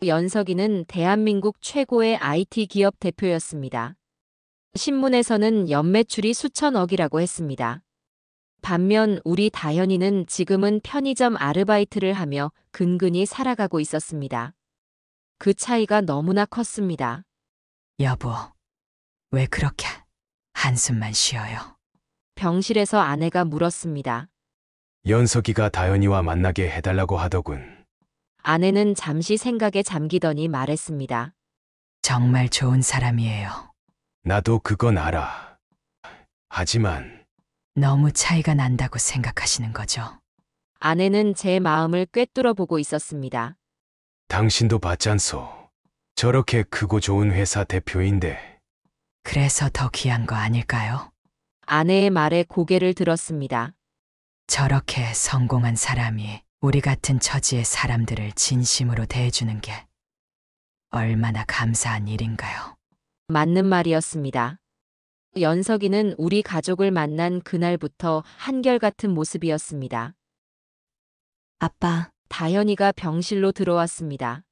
[SPEAKER 1] 연석이는 대한민국 최고의 IT 기업 대표였습니다. 신문에서는 연매출이 수천억이라고 했습니다. 반면 우리 다현이는 지금은 편의점 아르바이트를 하며 근근히 살아가고 있었습니다. 그 차이가 너무나 컸습니다.
[SPEAKER 3] 여보, 왜 그렇게 한숨만 쉬어요?
[SPEAKER 1] 병실에서 아내가 물었습니다.
[SPEAKER 2] 연석이가 다현이와 만나게 해달라고 하더군.
[SPEAKER 1] 아내는 잠시 생각에 잠기더니 말했습니다.
[SPEAKER 3] 정말 좋은 사람이에요.
[SPEAKER 2] 나도 그건 알아. 하지만
[SPEAKER 3] 너무 차이가 난다고 생각하시는 거죠?
[SPEAKER 1] 아내는 제 마음을 꿰뚫어 보고 있었습니다.
[SPEAKER 2] 당신도 봤잖소. 저렇게 크고 좋은 회사 대표인데.
[SPEAKER 3] 그래서 더 귀한 거 아닐까요?
[SPEAKER 1] 아내의 말에 고개를 들었습니다.
[SPEAKER 3] 저렇게 성공한 사람이 우리 같은 처지의 사람들을 진심으로 대해주는 게 얼마나 감사한 일인가요?
[SPEAKER 1] 맞는 말이었습니다. 연석이는 우리 가족을 만난 그날부터 한결같은 모습이었습니다.
[SPEAKER 12] 아빠,
[SPEAKER 1] 다현이가 병실로 들어왔습니다.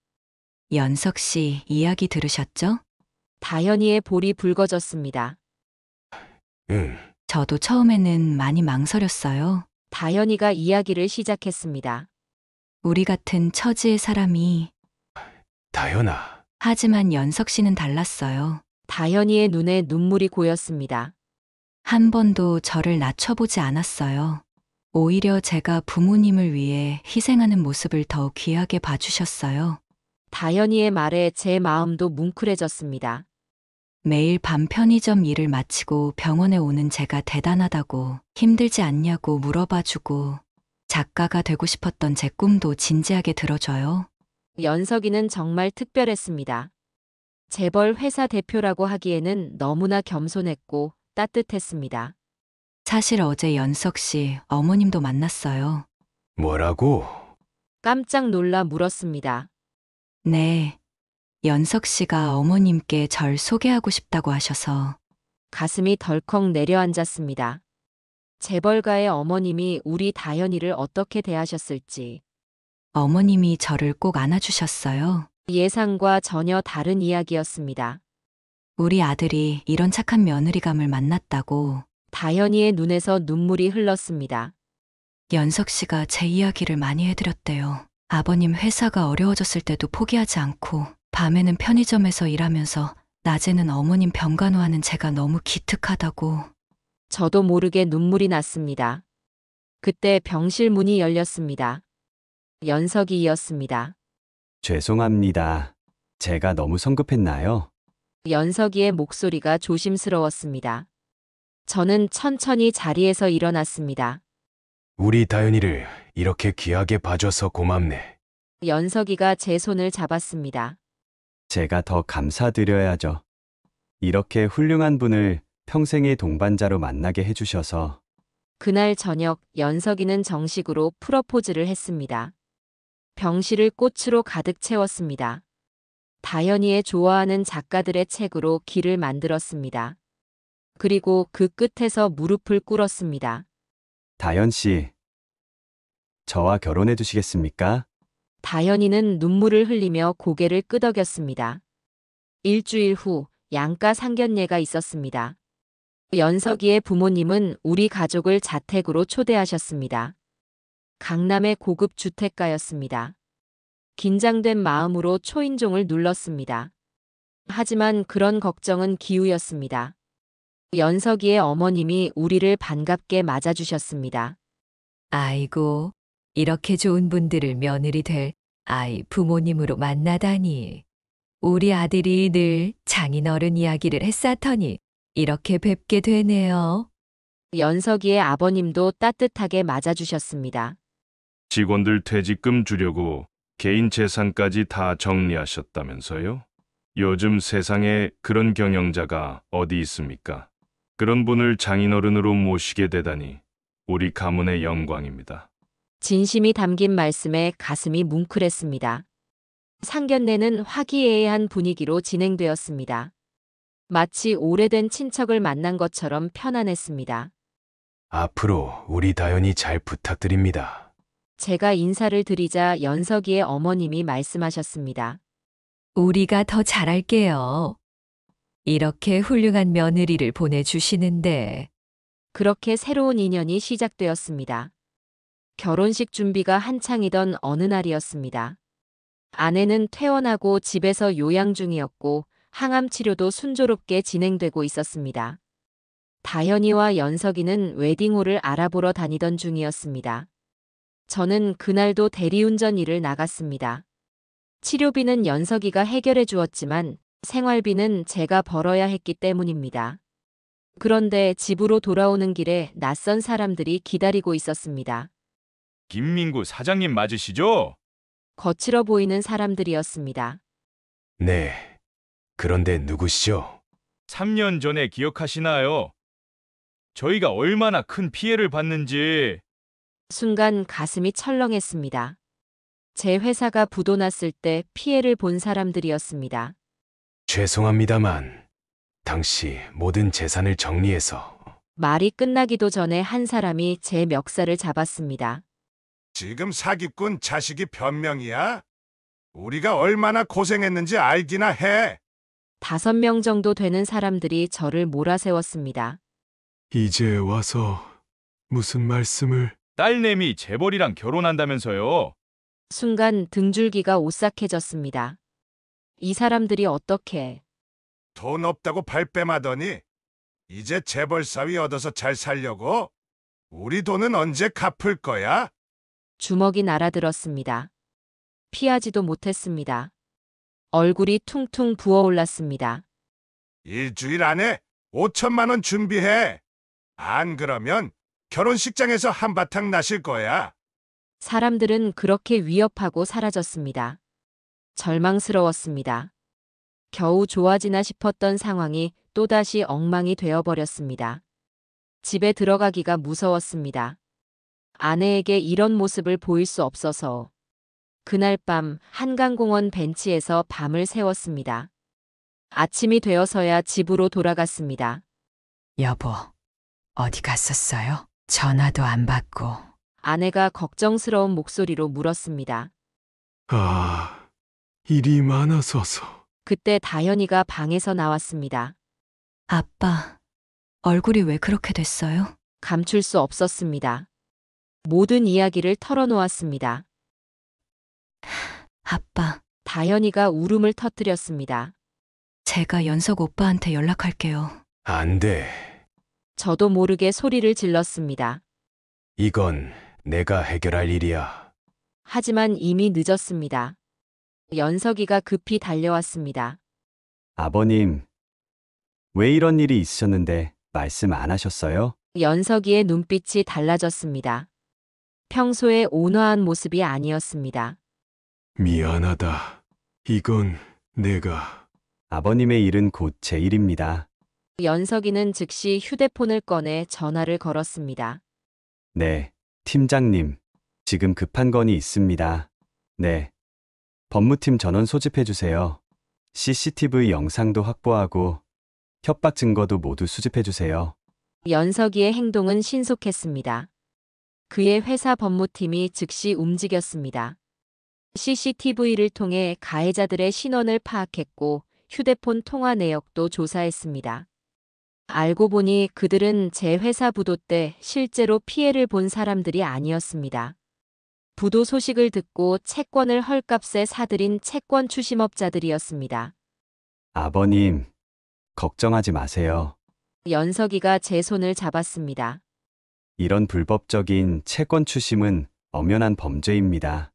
[SPEAKER 12] 연석 씨 이야기 들으셨죠?
[SPEAKER 1] 다현이의 볼이 붉어졌습니다.
[SPEAKER 2] 응.
[SPEAKER 12] 저도 처음에는 많이 망설였어요.
[SPEAKER 1] 다현이가 이야기를 시작했습니다.
[SPEAKER 12] 우리 같은 처지의 사람이.
[SPEAKER 2] 다현아.
[SPEAKER 12] 하지만 연석 씨는 달랐어요.
[SPEAKER 1] 다현이의 눈에 눈물이 고였습니다.
[SPEAKER 12] 한 번도 저를 낮춰보지 않았어요. 오히려 제가 부모님을 위해 희생하는 모습을 더 귀하게 봐주셨어요.
[SPEAKER 1] 다현이의 말에 제 마음도 뭉클해졌습니다.
[SPEAKER 12] 매일 밤 편의점 일을 마치고 병원에 오는 제가 대단하다고, 힘들지 않냐고 물어봐주고, 작가가 되고 싶었던 제 꿈도 진지하게 들어줘요.
[SPEAKER 1] 연석이는 정말 특별했습니다. 재벌 회사 대표라고 하기에는 너무나 겸손했고 따뜻했습니다.
[SPEAKER 12] 사실 어제 연석 씨 어머님도 만났어요.
[SPEAKER 2] 뭐라고?
[SPEAKER 1] 깜짝 놀라 물었습니다.
[SPEAKER 12] 네. 연석 씨가 어머님께 절 소개하고 싶다고 하셔서.
[SPEAKER 1] 가슴이 덜컥 내려앉았습니다. 재벌가의 어머님이 우리 다현이를 어떻게 대하셨을지.
[SPEAKER 12] 어머님이 저를 꼭 안아주셨어요.
[SPEAKER 1] 예상과 전혀 다른 이야기였습니다.
[SPEAKER 12] 우리 아들이 이런 착한 며느리감을 만났다고.
[SPEAKER 1] 다현이의 눈에서 눈물이 흘렀습니다.
[SPEAKER 12] 연석 씨가 제 이야기를 많이 해드렸대요. 아버님 회사가 어려워졌을 때도 포기하지 않고 밤에는 편의점에서 일하면서 낮에는 어머님 병간호하는 제가 너무 기특하다고.
[SPEAKER 1] 저도 모르게 눈물이 났습니다. 그때 병실 문이 열렸습니다. 연석이였습니다.
[SPEAKER 13] 죄송합니다. 제가 너무 성급했나요?
[SPEAKER 1] 연석이의 목소리가 조심스러웠습니다. 저는 천천히 자리에서 일어났습니다.
[SPEAKER 2] 우리 다현이를 이렇게 귀하게 봐줘서 고맙네.
[SPEAKER 1] 연석이가 제 손을 잡았습니다.
[SPEAKER 13] 제가 더 감사드려야죠. 이렇게 훌륭한 분을 평생의 동반자로 만나게 해주셔서.
[SPEAKER 1] 그날 저녁 연석이는 정식으로 프러포즈를 했습니다. 병실을 꽃으로 가득 채웠습니다. 다현이의 좋아하는 작가들의 책으로 길을 만들었습니다. 그리고 그 끝에서 무릎을 꿇었습니다.
[SPEAKER 13] 다현 씨, 저와 결혼해 주시겠습니까?
[SPEAKER 1] 다현이는 눈물을 흘리며 고개를 끄덕였습니다. 일주일 후 양가 상견례가 있었습니다. 연석이의 부모님은 우리 가족을 자택으로 초대하셨습니다. 강남의 고급 주택가였습니다. 긴장된 마음으로 초인종을 눌렀습니다. 하지만 그런 걱정은 기우였습니다. 연석이의 어머님이 우리를 반갑게 맞아주셨습니다.
[SPEAKER 15] 아이고, 이렇게 좋은 분들을 며느리 될 아이 부모님으로 만나다니. 우리 아들이 늘 장인어른 이야기를 했사터니 이렇게 뵙게 되네요.
[SPEAKER 1] 연석이의 아버님도 따뜻하게 맞아주셨습니다.
[SPEAKER 16] 직원들 퇴직금 주려고 개인 재산까지 다 정리하셨다면서요? 요즘 세상에 그런 경영자가 어디 있습니까? 그런 분을 장인어른으로 모시게 되다니 우리 가문의 영광입니다.
[SPEAKER 1] 진심이 담긴 말씀에 가슴이 뭉클했습니다. 상견례는 화기애애한 분위기로 진행되었습니다. 마치 오래된 친척을 만난 것처럼 편안했습니다.
[SPEAKER 2] 앞으로 우리 다연이 잘 부탁드립니다.
[SPEAKER 1] 제가 인사를 드리자 연석이의 어머님이 말씀하셨습니다.
[SPEAKER 15] 우리가 더 잘할게요. 이렇게 훌륭한 며느리를 보내주시는데.
[SPEAKER 1] 그렇게 새로운 인연이 시작되었습니다. 결혼식 준비가 한창이던 어느 날이었습니다. 아내는 퇴원하고 집에서 요양 중이었고 항암 치료도 순조롭게 진행되고 있었습니다. 다현이와 연석이는 웨딩홀을 알아보러 다니던 중이었습니다. 저는 그날도 대리운전 일을 나갔습니다. 치료비는 연석이가 해결해 주었지만 생활비는 제가 벌어야 했기 때문입니다. 그런데 집으로 돌아오는 길에 낯선 사람들이 기다리고 있었습니다.
[SPEAKER 11] 김민구 사장님 맞으시죠?
[SPEAKER 1] 거칠어 보이는 사람들이었습니다.
[SPEAKER 2] 네. 그런데 누구시죠?
[SPEAKER 11] 3년 전에 기억하시나요? 저희가 얼마나 큰 피해를 봤는지.
[SPEAKER 1] 순간 가슴이 철렁했습니다. 제 회사가 부도났을 때 피해를 본 사람들이었습니다.
[SPEAKER 2] 죄송합니다만 당시 모든 재산을 정리해서
[SPEAKER 1] 말이 끝나기도 전에 한 사람이 제 멱살을 잡았습니다.
[SPEAKER 17] 지금 사기꾼 자식이 변명이야? 우리가 얼마나 고생했는지 알기나 해.
[SPEAKER 1] 5명 정도 되는 사람들이 저를 몰아세웠습니다.
[SPEAKER 6] 이제 와서 무슨 말씀을...
[SPEAKER 11] 딸내미 재벌이랑 결혼한다면서요.
[SPEAKER 1] 순간 등줄기가 오싹해졌습니다. 이 사람들이 어떻게...
[SPEAKER 17] 돈 없다고 발뺌하더니 이제 재벌 사위 얻어서 잘 살려고? 우리 돈은 언제 갚을 거야?
[SPEAKER 1] 주먹이 날아들었습니다. 피하지도 못했습니다. 얼굴이 퉁퉁 부어올랐습니다.
[SPEAKER 17] 일주일 안에 5천만 원 준비해. 안 그러면 결혼식장에서 한바탕 나실 거야.
[SPEAKER 1] 사람들은 그렇게 위협하고 사라졌습니다. 절망스러웠습니다. 겨우 좋아지나 싶었던 상황이 또다시 엉망이 되어버렸습니다. 집에 들어가기가 무서웠습니다. 아내에게 이런 모습을 보일 수 없어서 그날 밤 한강공원 벤치에서 밤을 새웠습니다. 아침이 되어서야 집으로 돌아갔습니다.
[SPEAKER 3] 여보, 어디 갔었어요? 전화도 안 받고.
[SPEAKER 1] 아내가 걱정스러운 목소리로 물었습니다.
[SPEAKER 6] 아, 일이 많아서서.
[SPEAKER 1] 그때 다현이가 방에서 나왔습니다.
[SPEAKER 12] 아빠, 얼굴이 왜 그렇게 됐어요?
[SPEAKER 1] 감출 수 없었습니다. 모든 이야기를 털어놓았습니다.
[SPEAKER 12] 아빠,
[SPEAKER 1] 다현이가 울음을 터뜨렸습니다.
[SPEAKER 12] 제가 연석 오빠한테 연락할게요.
[SPEAKER 2] 안 돼.
[SPEAKER 1] 저도 모르게 소리를 질렀습니다.
[SPEAKER 2] 이건 내가 해결할 일이야.
[SPEAKER 1] 하지만 이미 늦었습니다. 연석이가 급히 달려왔습니다.
[SPEAKER 13] 아버님, 왜 이런 일이 있으셨는데 말씀 안 하셨어요?
[SPEAKER 1] 연석이의 눈빛이 달라졌습니다. 평소에 온화한 모습이 아니었습니다.
[SPEAKER 6] 미안하다. 이건 내가...
[SPEAKER 13] 아버님의 일은 곧 제 일입니다.
[SPEAKER 1] 연석이는 즉시 휴대폰을 꺼내 전화를 걸었습니다.
[SPEAKER 13] 네, 팀장님. 지금 급한 건이 있습니다. 네. 법무팀 전원 소집해주세요. CCTV 영상도 확보하고 협박 증거도 모두 수집해주세요.
[SPEAKER 1] 연석이의 행동은 신속했습니다. 그의 회사 법무팀이 즉시 움직였습니다. CCTV를 통해 가해자들의 신원을 파악했고 휴대폰 통화 내역도 조사했습니다. 알고 보니 그들은 제 회사 부도 때 실제로 피해를 본 사람들이 아니었습니다. 부도 소식을 듣고 채권을 헐값에 사들인 채권 추심업자들이었습니다.
[SPEAKER 13] 아버님, 걱정하지 마세요.
[SPEAKER 1] 연석이가 제 손을 잡았습니다.
[SPEAKER 13] 이런 불법적인 채권 추심은 엄연한 범죄입니다.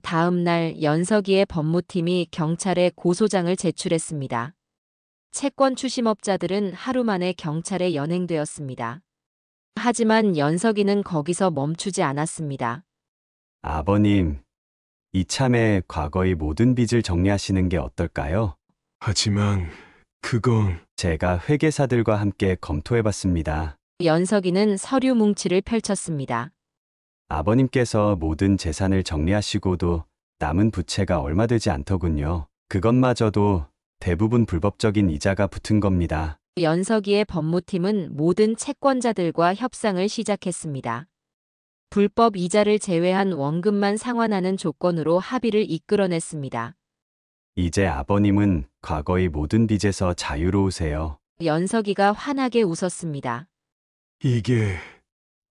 [SPEAKER 1] 다음 날 연석이의 법무팀이 경찰에 고소장을 제출했습니다. 채권 추심업자들은 하루 만에 경찰에 연행되었습니다. 하지만 연석이는 거기서 멈추지 않았습니다.
[SPEAKER 13] 아버님, 이참에 과거의 모든 빚을 정리하시는 게 어떨까요?
[SPEAKER 6] 하지만 그건...
[SPEAKER 13] 제가 회계사들과 함께 검토해봤습니다.
[SPEAKER 1] 연석이는 서류 뭉치를 펼쳤습니다.
[SPEAKER 13] 아버님께서 모든 재산을 정리하시고도 남은 부채가 얼마 되지 않더군요. 그것마저도 대부분 불법적인 이자가 붙은 겁니다.
[SPEAKER 1] 연석이의 법무팀은 모든 채권자들과 협상을 시작했습니다. 불법 이자를 제외한 원금만 상환하는 조건으로 합의를 이끌어냈습니다.
[SPEAKER 13] 이제 아버님은 과거의 모든 빚에서 자유로우세요.
[SPEAKER 1] 연석이가 환하게 웃었습니다.
[SPEAKER 2] 이게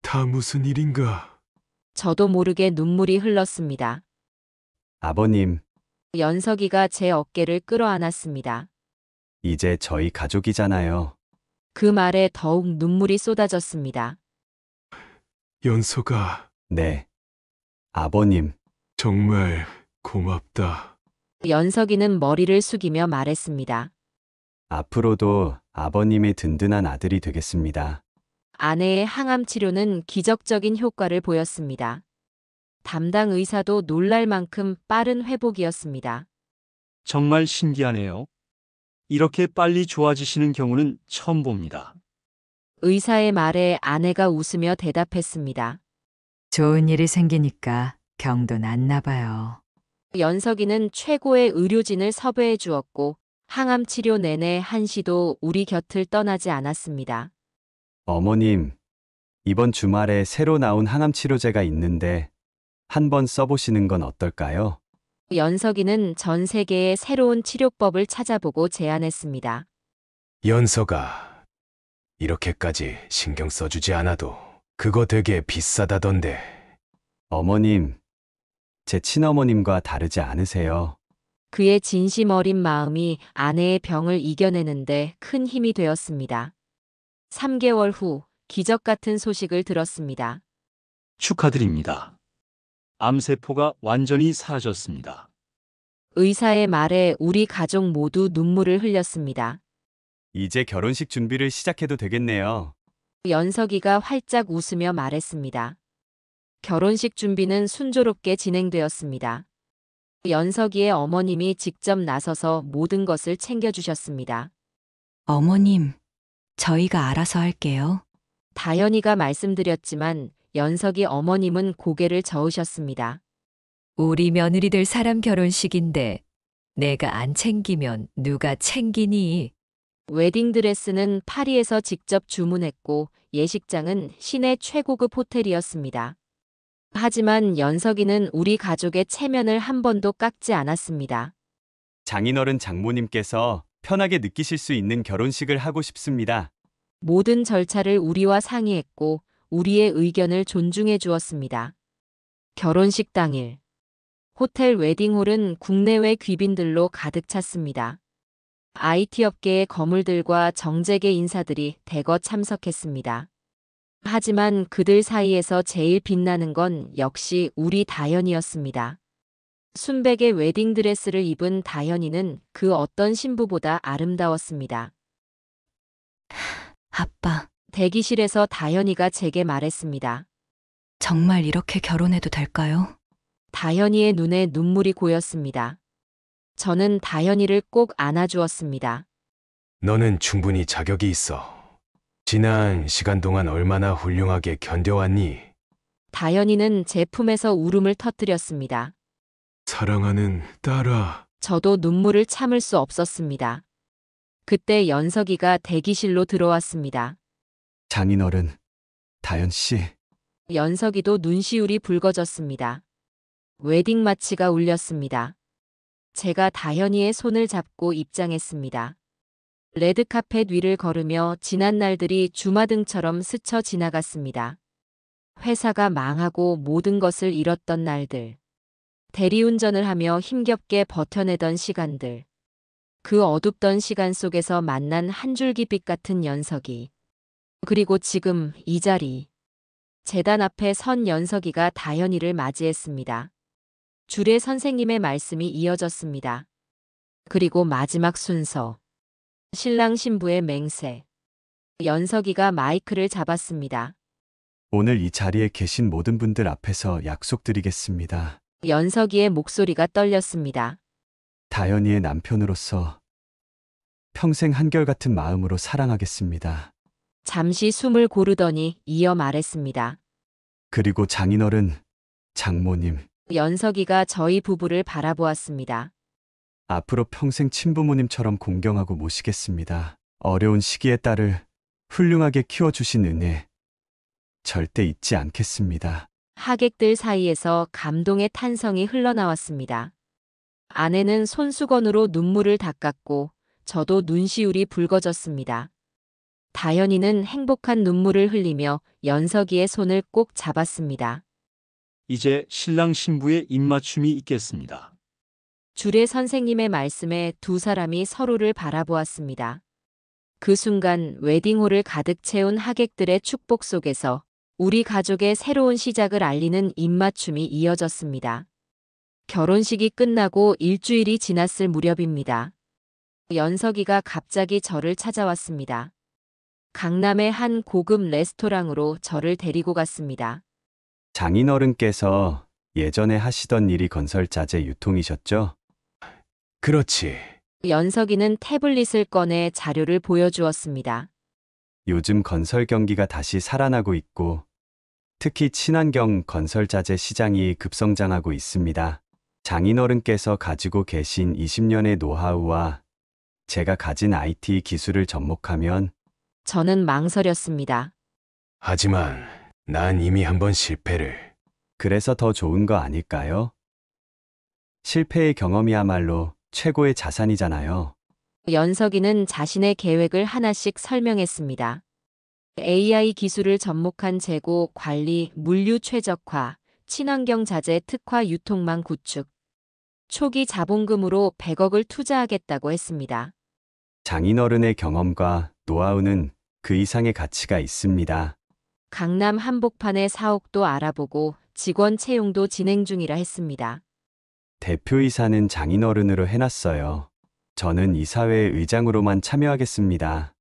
[SPEAKER 2] 다 무슨 일인가?
[SPEAKER 1] 저도 모르게 눈물이 흘렀습니다.
[SPEAKER 13] 아버님,
[SPEAKER 1] 연석이가 제 어깨를 끌어안았습니다.
[SPEAKER 13] 이제 저희 가족이잖아요.
[SPEAKER 1] 그 말에 더욱 눈물이 쏟아졌습니다.
[SPEAKER 2] 연석아.
[SPEAKER 13] 네. 아버님.
[SPEAKER 2] 정말 고맙다.
[SPEAKER 1] 연석이는 머리를 숙이며 말했습니다.
[SPEAKER 13] 앞으로도 아버님의 든든한 아들이 되겠습니다.
[SPEAKER 1] 아내의 항암 치료는 기적적인 효과를 보였습니다. 담당 의사도 놀랄 만큼 빠른 회복이었습니다.
[SPEAKER 14] 정말 신기하네요. 이렇게 빨리 좋아지시는 경우는 처음 봅니다.
[SPEAKER 1] 의사의 말에 아내가 웃으며 대답했습니다.
[SPEAKER 3] 좋은 일이 생기니까 병도 낫나 봐요.
[SPEAKER 1] 연석이는 최고의 의료진을 섭외해 주었고 항암 치료 내내 한시도 우리 곁을 떠나지 않았습니다.
[SPEAKER 13] 어머님, 이번 주말에 새로 나온 항암 치료제가 있는데 한번 써보시는 건 어떨까요?
[SPEAKER 1] 연석이는 전 세계의 새로운 치료법을 찾아보고 제안했습니다.
[SPEAKER 2] 연석아, 이렇게까지 신경 써주지 않아도 그거 되게 비싸다던데.
[SPEAKER 13] 어머님, 제 친어머님과 다르지 않으세요.
[SPEAKER 1] 그의 진심 어린 마음이 아내의 병을 이겨내는데 큰 힘이 되었습니다. 3개월 후 기적 같은 소식을 들었습니다.
[SPEAKER 14] 축하드립니다. 암세포가 완전히 사라졌습니다.
[SPEAKER 1] 의사의 말에 우리 가족 모두 눈물을 흘렸습니다.
[SPEAKER 13] 이제 결혼식 준비를 시작해도 되겠네요.
[SPEAKER 1] 연석이가 활짝 웃으며 말했습니다. 결혼식 준비는 순조롭게 진행되었습니다. 연석이의 어머님이 직접 나서서 모든 것을 챙겨주셨습니다.
[SPEAKER 12] 어머님, 저희가 알아서 할게요.
[SPEAKER 1] 다현이가 말씀드렸지만 연석이 어머님은 고개를 저으셨습니다.
[SPEAKER 15] 우리 며느리들 사람 결혼식인데 내가 안 챙기면 누가 챙기니?
[SPEAKER 1] 웨딩드레스는 파리에서 직접 주문했고 예식장은 시내 최고급 호텔이었습니다. 하지만 연석이는 우리 가족의 체면을 한 번도 깎지 않았습니다.
[SPEAKER 13] 장인어른 장모님께서 편하게 느끼실 수 있는 결혼식을 하고 싶습니다.
[SPEAKER 1] 모든 절차를 우리와 상의했고 우리의 의견을 존중해 주었습니다. 결혼식 당일 호텔 웨딩홀은 국내외 귀빈들로 가득 찼습니다. IT 업계의 거물들과 정재계 인사들이 대거 참석했습니다. 하지만 그들 사이에서 제일 빛나는 건 역시 우리 다현이었습니다. 순백의 웨딩드레스를 입은 다현이는 그 어떤 신부보다 아름다웠습니다.
[SPEAKER 12] 아빠,
[SPEAKER 1] 대기실에서 다현이가 제게 말했습니다.
[SPEAKER 12] 정말 이렇게 결혼해도 될까요?
[SPEAKER 1] 다현이의 눈에 눈물이 고였습니다. 저는 다현이를 꼭 안아주었습니다.
[SPEAKER 2] 너는 충분히 자격이 있어. 지난 시간 동안 얼마나 훌륭하게 견뎌왔니?
[SPEAKER 1] 다현이는 제 품에서 울음을 터뜨렸습니다.
[SPEAKER 2] 사랑하는 딸아.
[SPEAKER 1] 저도 눈물을 참을 수 없었습니다. 그때 연석이가 대기실로 들어왔습니다.
[SPEAKER 13] 장인어른, 다현씨.
[SPEAKER 1] 연석이도 눈시울이 붉어졌습니다. 웨딩 마치가 울렸습니다. 제가 다현이의 손을 잡고 입장했습니다. 레드카펫 위를 걸으며 지난 날들이 주마등처럼 스쳐 지나갔습니다. 회사가 망하고 모든 것을 잃었던 날들. 대리운전을 하며 힘겹게 버텨내던 시간들. 그 어둡던 시간 속에서 만난 한 줄기 빛 같은 연석이. 그리고 지금 이 자리. 재단 앞에 선 연석이가 다현이를 맞이했습니다. 주례 선생님의 말씀이 이어졌습니다. 그리고 마지막 순서. 신랑 신부의 맹세. 연석이가 마이크를 잡았습니다.
[SPEAKER 13] 오늘 이 자리에 계신 모든 분들 앞에서 약속드리겠습니다.
[SPEAKER 1] 연석이의 목소리가 떨렸습니다.
[SPEAKER 13] 다현이의 남편으로서 평생 한결같은 마음으로 사랑하겠습니다.
[SPEAKER 1] 잠시 숨을 고르더니 이어 말했습니다.
[SPEAKER 13] 그리고 장인어른, 장모님.
[SPEAKER 1] 연석이가 저희 부부를 바라보았습니다.
[SPEAKER 13] 앞으로 평생 친부모님처럼 공경하고 모시겠습니다. 어려운 시기에 딸을 훌륭하게 키워주신 은혜 절대 잊지 않겠습니다.
[SPEAKER 1] 하객들 사이에서 감동의 탄성이 흘러나왔습니다. 아내는 손수건으로 눈물을 닦았고 저도 눈시울이 붉어졌습니다. 다현이는 행복한 눈물을 흘리며 연석이의 손을 꼭 잡았습니다.
[SPEAKER 14] 이제 신랑 신부의 입맞춤이 있겠습니다.
[SPEAKER 1] 주례 선생님의 말씀에 두 사람이 서로를 바라보았습니다. 그 순간 웨딩홀을 가득 채운 하객들의 축복 속에서 우리 가족의 새로운 시작을 알리는 입맞춤이 이어졌습니다. 결혼식이 끝나고 일주일이 지났을 무렵입니다. 연석이가 갑자기 저를 찾아왔습니다. 강남의 한 고급 레스토랑으로 저를 데리고 갔습니다.
[SPEAKER 13] 장인어른께서 예전에 하시던 일이 건설자재 유통이셨죠?
[SPEAKER 2] 그렇지.
[SPEAKER 1] 연석이는 태블릿을 꺼내 자료를 보여주었습니다.
[SPEAKER 13] 요즘 건설 경기가 다시 살아나고 있고 특히 친환경 건설자재 시장이 급성장하고 있습니다. 장인어른께서 가지고 계신 20년의 노하우와 제가 가진 IT 기술을 접목하면
[SPEAKER 1] 저는 망설였습니다.
[SPEAKER 2] 하지만 난 이미 한번 실패를.
[SPEAKER 13] 그래서 더 좋은 거 아닐까요? 실패의 경험이야말로 최고의 자산이잖아요.
[SPEAKER 1] 연석이는 자신의 계획을 하나씩 설명했습니다. AI 기술을 접목한 재고, 관리, 물류 최적화, 친환경 자재 특화 유통망 구축. 초기 자본금으로 100억을 투자하겠다고 했습니다.
[SPEAKER 13] 장인어른의 경험과 노하우는 그 이상의 가치가 있습니다.
[SPEAKER 1] 강남 한복판의 사옥도 알아보고 직원 채용도 진행 중이라 했습니다.
[SPEAKER 13] 대표이사는 장인어른으로 해놨어요. 저는 이사회 의장으로만 참여하겠습니다.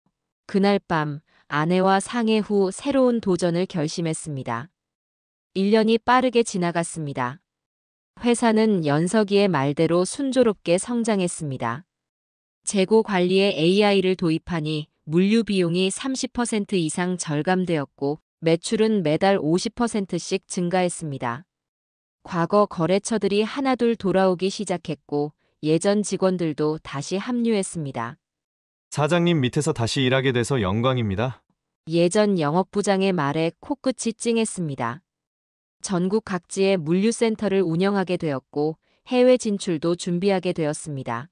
[SPEAKER 1] 그날 밤 아내와 상해 후 새로운 도전을 결심했습니다. 1년이 빠르게 지나갔습니다. 회사는 연석이의 말대로 순조롭게 성장했습니다. 재고 관리에 AI를 도입하니 물류 비용이 30% 이상 절감되었고 매출은 매달 50%씩 증가했습니다. 과거 거래처들이 하나둘 돌아오기 시작했고 예전 직원들도 다시 합류했습니다.
[SPEAKER 8] 사장님 밑에서 다시 일하게 돼서 영광입니다.
[SPEAKER 1] 예전 영업부장의 말에 코끝이 찡했습니다. 전국 각지의 물류센터를 운영하게 되었고 해외 진출도 준비하게 되었습니다.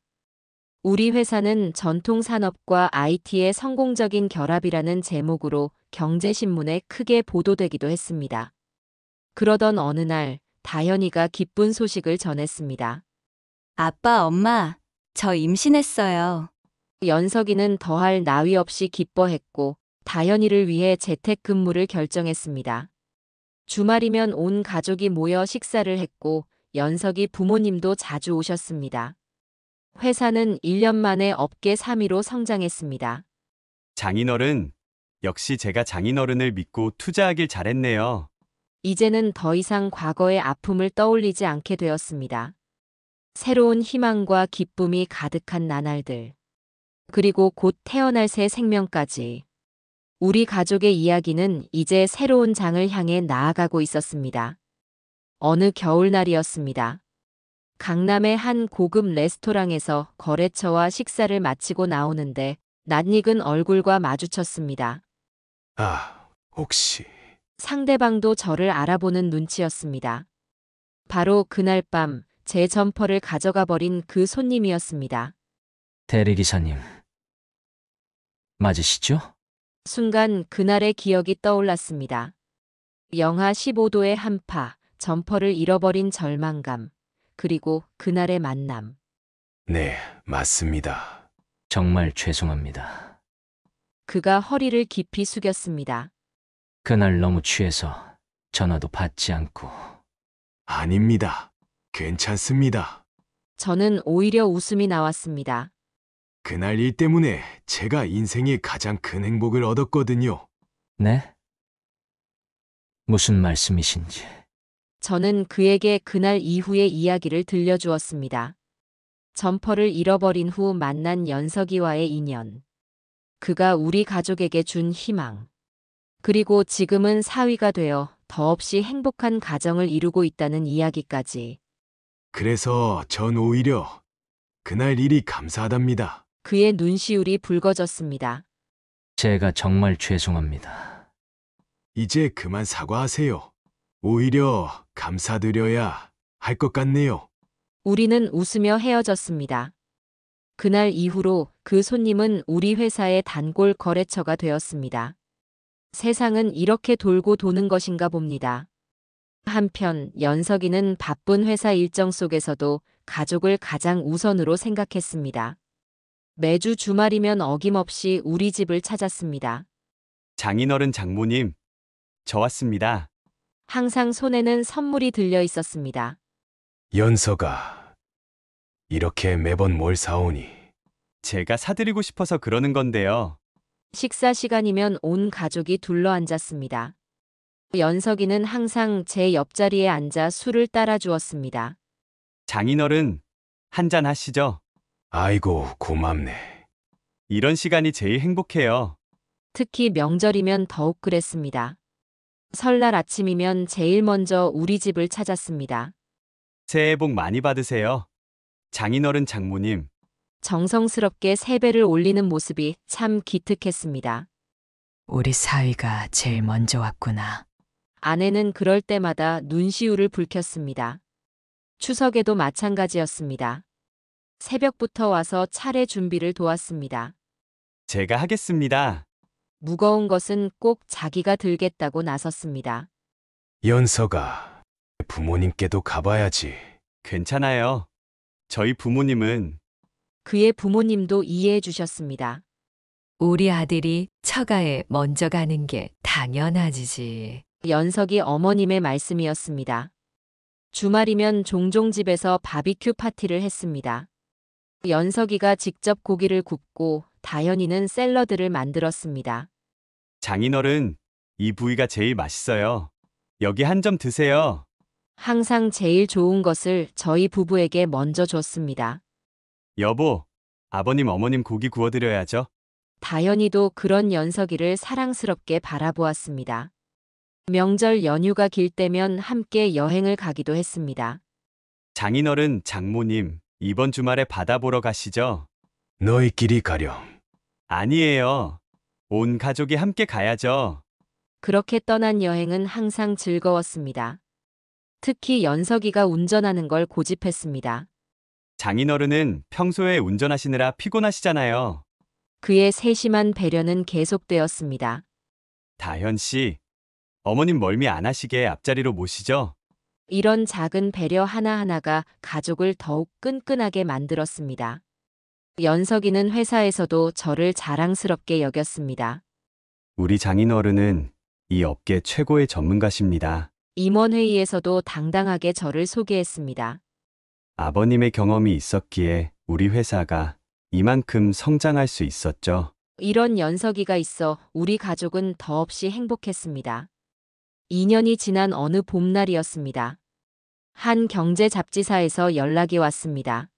[SPEAKER 1] 우리 회사는 전통산업과 IT의 성공적인 결합이라는 제목으로 경제신문에 크게 보도되기도 했습니다. 그러던 어느 날 다현이가 기쁜 소식을 전했습니다.
[SPEAKER 5] 아빠, 엄마, 저 임신했어요.
[SPEAKER 1] 연석이는 더할 나위 없이 기뻐했고 다현이를 위해 재택근무를 결정했습니다. 주말이면 온 가족이 모여 식사를 했고 연석이 부모님도 자주 오셨습니다. 회사는 1년 만에 업계 3위로 성장했습니다.
[SPEAKER 13] 장인어른, 역시 제가 장인어른을 믿고 투자하길 잘했네요.
[SPEAKER 1] 이제는 더 이상 과거의 아픔을 떠올리지 않게 되었습니다. 새로운 희망과 기쁨이 가득한 나날들. 그리고 곧 태어날 새 생명까지. 우리 가족의 이야기는 이제 새로운 장을 향해 나아가고 있었습니다. 어느 겨울날이었습니다. 강남의 한 고급 레스토랑에서 거래처와 식사를 마치고 나오는데 낯익은 얼굴과 마주쳤습니다.
[SPEAKER 2] 아, 혹시...
[SPEAKER 1] 상대방도 저를 알아보는 눈치였습니다. 바로 그날 밤 제 점퍼를 가져가 버린 그 손님이었습니다.
[SPEAKER 7] 대리기사님, 맞으시죠?
[SPEAKER 1] 순간 그날의 기억이 떠올랐습니다. 영하 15도의 한파, 점퍼를 잃어버린 절망감, 그리고 그날의 만남.
[SPEAKER 2] 네, 맞습니다.
[SPEAKER 7] 정말 죄송합니다.
[SPEAKER 1] 그가 허리를 깊이 숙였습니다.
[SPEAKER 7] 그날 너무 취해서 전화도 받지 않고.
[SPEAKER 2] 아닙니다. 괜찮습니다.
[SPEAKER 1] 저는 오히려 웃음이 나왔습니다.
[SPEAKER 2] 그날 일 때문에 제가 인생의 가장 큰 행복을 얻었거든요.
[SPEAKER 7] 네? 무슨 말씀이신지.
[SPEAKER 1] 저는 그에게 그날 이후의 이야기를 들려주었습니다. 점퍼를 잃어버린 후 만난 연석이와의 인연. 그가 우리 가족에게 준 희망. 그리고 지금은 사위가 되어 더없이 행복한 가정을 이루고 있다는 이야기까지.
[SPEAKER 2] 그래서 전 오히려 그날 일이 감사하답니다.
[SPEAKER 1] 그의 눈시울이 붉어졌습니다.
[SPEAKER 7] 제가 정말 죄송합니다.
[SPEAKER 2] 이제 그만 사과하세요. 오히려 감사드려야 할 것 같네요.
[SPEAKER 1] 우리는 웃으며 헤어졌습니다. 그날 이후로 그 손님은 우리 회사의 단골 거래처가 되었습니다. 세상은 이렇게 돌고 도는 것인가 봅니다. 한편 연석이는 바쁜 회사 일정 속에서도 가족을 가장 우선으로 생각했습니다. 매주 주말이면 어김없이 우리 집을 찾았습니다.
[SPEAKER 13] 장인어른 장모님, 저 왔습니다.
[SPEAKER 1] 항상 손에는 선물이 들려 있었습니다.
[SPEAKER 2] 연서가 이렇게 매번 뭘 사오니?
[SPEAKER 13] 제가 사드리고 싶어서 그러는 건데요.
[SPEAKER 1] 식사 시간이면 온 가족이 둘러앉았습니다. 연석이는 항상 제 옆자리에 앉아 술을 따라 주었습니다.
[SPEAKER 13] 장인어른, 한잔 하시죠.
[SPEAKER 2] 아이고, 고맙네.
[SPEAKER 13] 이런 시간이 제일 행복해요.
[SPEAKER 1] 특히 명절이면 더욱 그랬습니다. 설날 아침이면 제일 먼저 우리 집을 찾았습니다.
[SPEAKER 13] 새해 복 많이 받으세요. 장인어른 장모님.
[SPEAKER 1] 정성스럽게 세배를 올리는 모습이 참 기특했습니다.
[SPEAKER 3] 우리 사위가 제일 먼저 왔구나.
[SPEAKER 1] 아내는 그럴 때마다 눈시울을 붉혔습니다. 추석에도 마찬가지였습니다. 새벽부터 와서 차례 준비를 도왔습니다.
[SPEAKER 13] 제가 하겠습니다.
[SPEAKER 1] 무거운 것은 꼭 자기가 들겠다고 나섰습니다.
[SPEAKER 2] 연서가 부모님께도 가봐야지.
[SPEAKER 13] 괜찮아요. 저희 부모님은
[SPEAKER 1] 그의 부모님도 이해해 주셨습니다.
[SPEAKER 15] 우리 아들이 처가에 먼저 가는 게 당연하지지.
[SPEAKER 1] 연석이 어머님의 말씀이었습니다. 주말이면 종종 집에서 바비큐 파티를 했습니다. 연석이가 직접 고기를 굽고 다현이는 샐러드를 만들었습니다.
[SPEAKER 13] 장인어른, 이 부위가 제일 맛있어요. 여기 한 점 드세요.
[SPEAKER 1] 항상 제일 좋은 것을 저희 부부에게 먼저 줬습니다.
[SPEAKER 13] 여보, 아버님 어머님 고기 구워드려야죠.
[SPEAKER 1] 다현이도 그런 연석이를 사랑스럽게 바라보았습니다. 명절 연휴가 길 때면 함께 여행을 가기도 했습니다.
[SPEAKER 13] 장인어른 장모님, 이번 주말에 바다 보러 가시죠?
[SPEAKER 2] 너희끼리 가렴.
[SPEAKER 13] 아니에요. 온 가족이 함께 가야죠.
[SPEAKER 1] 그렇게 떠난 여행은 항상 즐거웠습니다. 특히 연석이가 운전하는 걸 고집했습니다.
[SPEAKER 13] 장인어른은 평소에 운전하시느라 피곤하시잖아요.
[SPEAKER 1] 그의 세심한 배려는 계속되었습니다.
[SPEAKER 13] 다현 씨, 어머님 멀미 안 하시게 앞자리로 모시죠?
[SPEAKER 1] 이런 작은 배려 하나하나가 가족을 더욱 끈끈하게 만들었습니다. 연석이는 회사에서도 저를 자랑스럽게 여겼습니다.
[SPEAKER 13] 우리 장인어른은 이 업계 최고의 전문가십니다.
[SPEAKER 1] 임원회의에서도 당당하게 저를 소개했습니다.
[SPEAKER 13] 아버님의 경험이 있었기에 우리 회사가 이만큼 성장할 수 있었죠.
[SPEAKER 1] 이런 연석이가 있어 우리 가족은 더없이 행복했습니다. 2년이 지난 어느 봄날이었습니다. 한 경제 잡지사에서 연락이 왔습니다.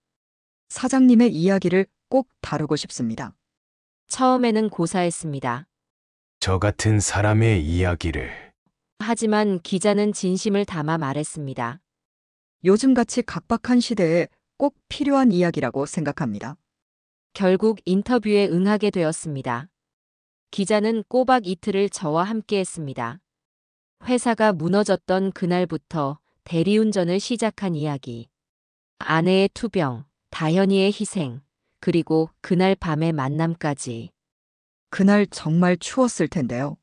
[SPEAKER 18] 사장님의 이야기를 꼭 다루고 싶습니다.
[SPEAKER 1] 처음에는 고사했습니다.
[SPEAKER 2] 저 같은 사람의 이야기를.
[SPEAKER 1] 하지만 기자는 진심을 담아 말했습니다.
[SPEAKER 18] 요즘같이 각박한 시대에 꼭 필요한 이야기라고 생각합니다.
[SPEAKER 1] 결국 인터뷰에 응하게 되었습니다. 기자는 꼬박 이틀을 저와 함께 했습니다. 회사가 무너졌던 그날부터 대리운전을 시작한 이야기. 아내의 투병, 다현이의 희생, 그리고 그날 밤의 만남까지.
[SPEAKER 18] 그날 정말 추웠을 텐데요.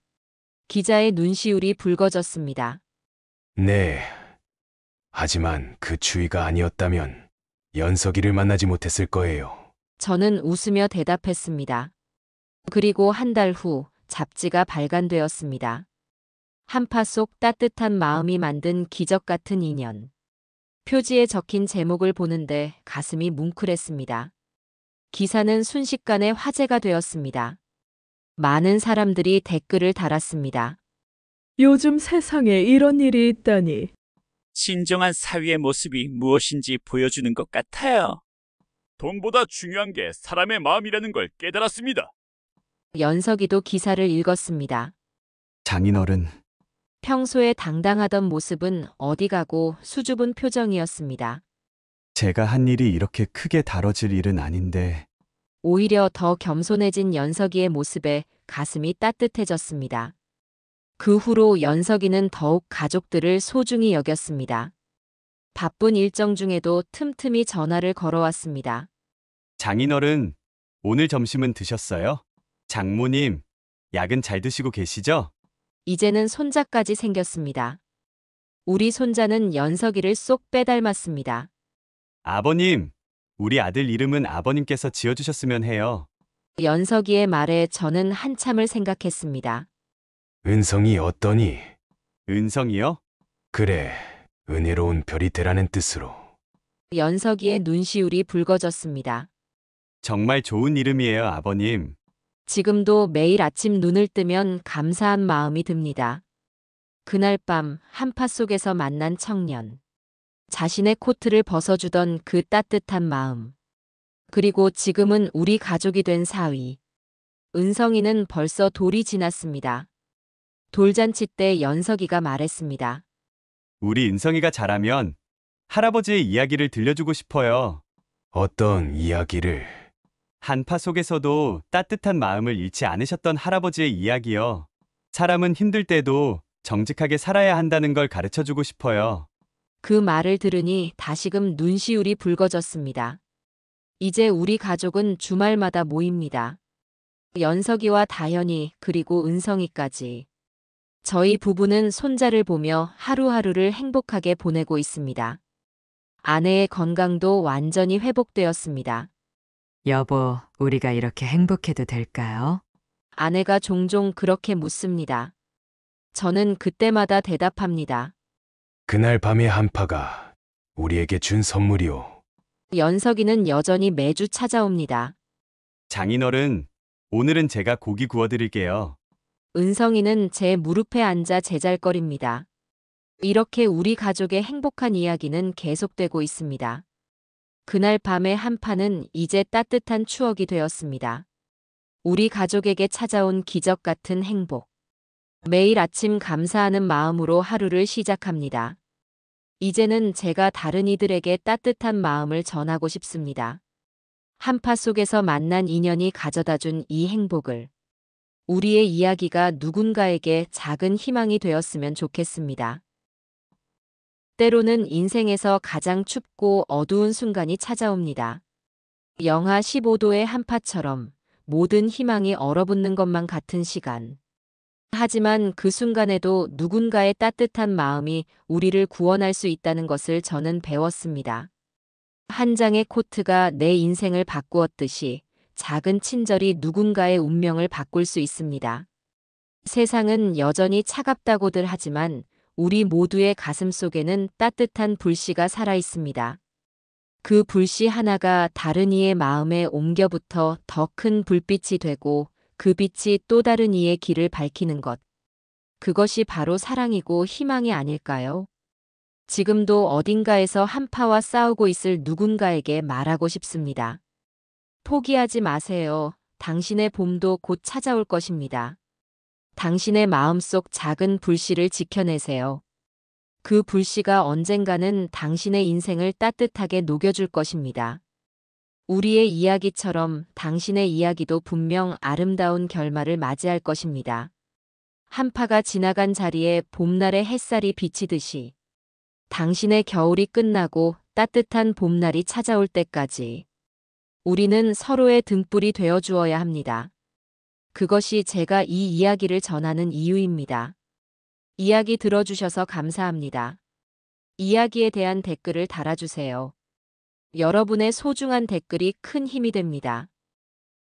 [SPEAKER 1] 기자의 눈시울이 붉어졌습니다.
[SPEAKER 2] 네. 하지만 그 추위가 아니었다면 연석이를 만나지 못했을 거예요.
[SPEAKER 1] 저는 웃으며 대답했습니다. 그리고 한 달 후 잡지가 발간되었습니다. 한파 속 따뜻한 마음이 만든 기적 같은 인연. 표지에 적힌 제목을 보는데 가슴이 뭉클했습니다. 기사는 순식간에 화제가 되었습니다. 많은 사람들이 댓글을 달았습니다.
[SPEAKER 19] 요즘 세상에 이런 일이 있다니.
[SPEAKER 11] 진정한 사위의 모습이 무엇인지 보여주는 것 같아요. 돈보다 중요한 게 사람의 마음이라는 걸 깨달았습니다.
[SPEAKER 1] 연석이도 기사를 읽었습니다.
[SPEAKER 13] 장인어른,
[SPEAKER 1] 평소에 당당하던 모습은 어디 가고 수줍은 표정이었습니다.
[SPEAKER 13] 제가 한 일이 이렇게 크게 다뤄질 일은 아닌데
[SPEAKER 1] 오히려 더 겸손해진 연석이의 모습에 가슴이 따뜻해졌습니다. 그 후로 연석이는 더욱 가족들을 소중히 여겼습니다. 바쁜 일정 중에도 틈틈이 전화를 걸어왔습니다.
[SPEAKER 13] 장인어른, 오늘 점심은 드셨어요? 장모님, 약은 잘 드시고 계시죠?
[SPEAKER 1] 이제는 손자까지 생겼습니다. 우리 손자는 연석이를 쏙 빼닮았습니다.
[SPEAKER 13] 아버님, 우리 아들 이름은 아버님께서 지어주셨으면 해요.
[SPEAKER 1] 연석이의 말에 저는 한참을 생각했습니다.
[SPEAKER 2] 은성이 어떠니?
[SPEAKER 13] 은성이요?
[SPEAKER 2] 그래, 은혜로운 별이 되라는 뜻으로.
[SPEAKER 1] 연석이의 눈시울이 붉어졌습니다.
[SPEAKER 13] 정말 좋은 이름이에요, 아버님.
[SPEAKER 1] 지금도 매일 아침 눈을 뜨면 감사한 마음이 듭니다. 그날 밤 한파 속에서 만난 청년. 자신의 코트를 벗어주던 그 따뜻한 마음. 그리고 지금은 우리 가족이 된 사위. 은성이는 벌써 돌이 지났습니다. 돌잔치 때 연석이가 말했습니다.
[SPEAKER 13] 우리 은성이가 자라면 할아버지의 이야기를 들려주고 싶어요.
[SPEAKER 2] 어떤 이야기를?
[SPEAKER 13] 한파 속에서도 따뜻한 마음을 잃지 않으셨던 할아버지의 이야기요. 사람은 힘들 때도 정직하게 살아야 한다는 걸 가르쳐주고 싶어요.
[SPEAKER 1] 그 말을 들으니 다시금 눈시울이 붉어졌습니다. 이제 우리 가족은 주말마다 모입니다. 연석이와 다현이 그리고 은성이까지. 저희 부부는 손자를 보며 하루하루를 행복하게 보내고 있습니다. 아내의 건강도 완전히 회복되었습니다.
[SPEAKER 3] 여보, 우리가 이렇게 행복해도 될까요?
[SPEAKER 1] 아내가 종종 그렇게 묻습니다. 저는 그때마다 대답합니다.
[SPEAKER 2] 그날 밤의 한파가 우리에게 준 선물이오.
[SPEAKER 1] 연석이는 여전히 매주 찾아옵니다.
[SPEAKER 13] 장인어른, 오늘은 제가 고기 구워드릴게요.
[SPEAKER 1] 은성이는 제 무릎에 앉아 제잘거립니다. 이렇게 우리 가족의 행복한 이야기는 계속되고 있습니다. 그날 밤의 한파는 이제 따뜻한 추억이 되었습니다. 우리 가족에게 찾아온 기적 같은 행복. 매일 아침 감사하는 마음으로 하루를 시작합니다. 이제는 제가 다른 이들에게 따뜻한 마음을 전하고 싶습니다. 한파 속에서 만난 인연이 가져다 준 이 행복을. 우리의 이야기가 누군가에게 작은 희망이 되었으면 좋겠습니다. 때로는 인생에서 가장 춥고 어두운 순간이 찾아옵니다. 영하 15도의 한파처럼 모든 희망이 얼어붙는 것만 같은 시간. 하지만 그 순간에도 누군가의 따뜻한 마음이 우리를 구원할 수 있다는 것을 저는 배웠습니다. 한 장의 코트가 내 인생을 바꾸었듯이 작은 친절이 누군가의 운명을 바꿀 수 있습니다. 세상은 여전히 차갑다고들 하지만 우리 모두의 가슴 속에는 따뜻한 불씨가 살아 있습니다. 그 불씨 하나가 다른 이의 마음에 옮겨붙어 더 큰 불빛이 되고 그 빛이 또 다른 이의 길을 밝히는 것. 그것이 바로 사랑이고 희망이 아닐까요? 지금도 어딘가에서 한파와 싸우고 있을 누군가에게 말하고 싶습니다. 포기하지 마세요. 당신의 봄도 곧 찾아올 것입니다. 당신의 마음속 작은 불씨를 지켜내세요. 그 불씨가 언젠가는 당신의 인생을 따뜻하게 녹여줄 것입니다. 우리의 이야기처럼 당신의 이야기도 분명 아름다운 결말을 맞이할 것입니다. 한파가 지나간 자리에 봄날의 햇살이 비치듯이 당신의 겨울이 끝나고 따뜻한 봄날이 찾아올 때까지 우리는 서로의 등불이 되어 주어야 합니다. 그것이 제가 이 이야기를 전하는 이유입니다. 이야기 들어주셔서 감사합니다. 이야기에 대한 댓글을 달아주세요. 여러분의 소중한 댓글이 큰 힘이 됩니다.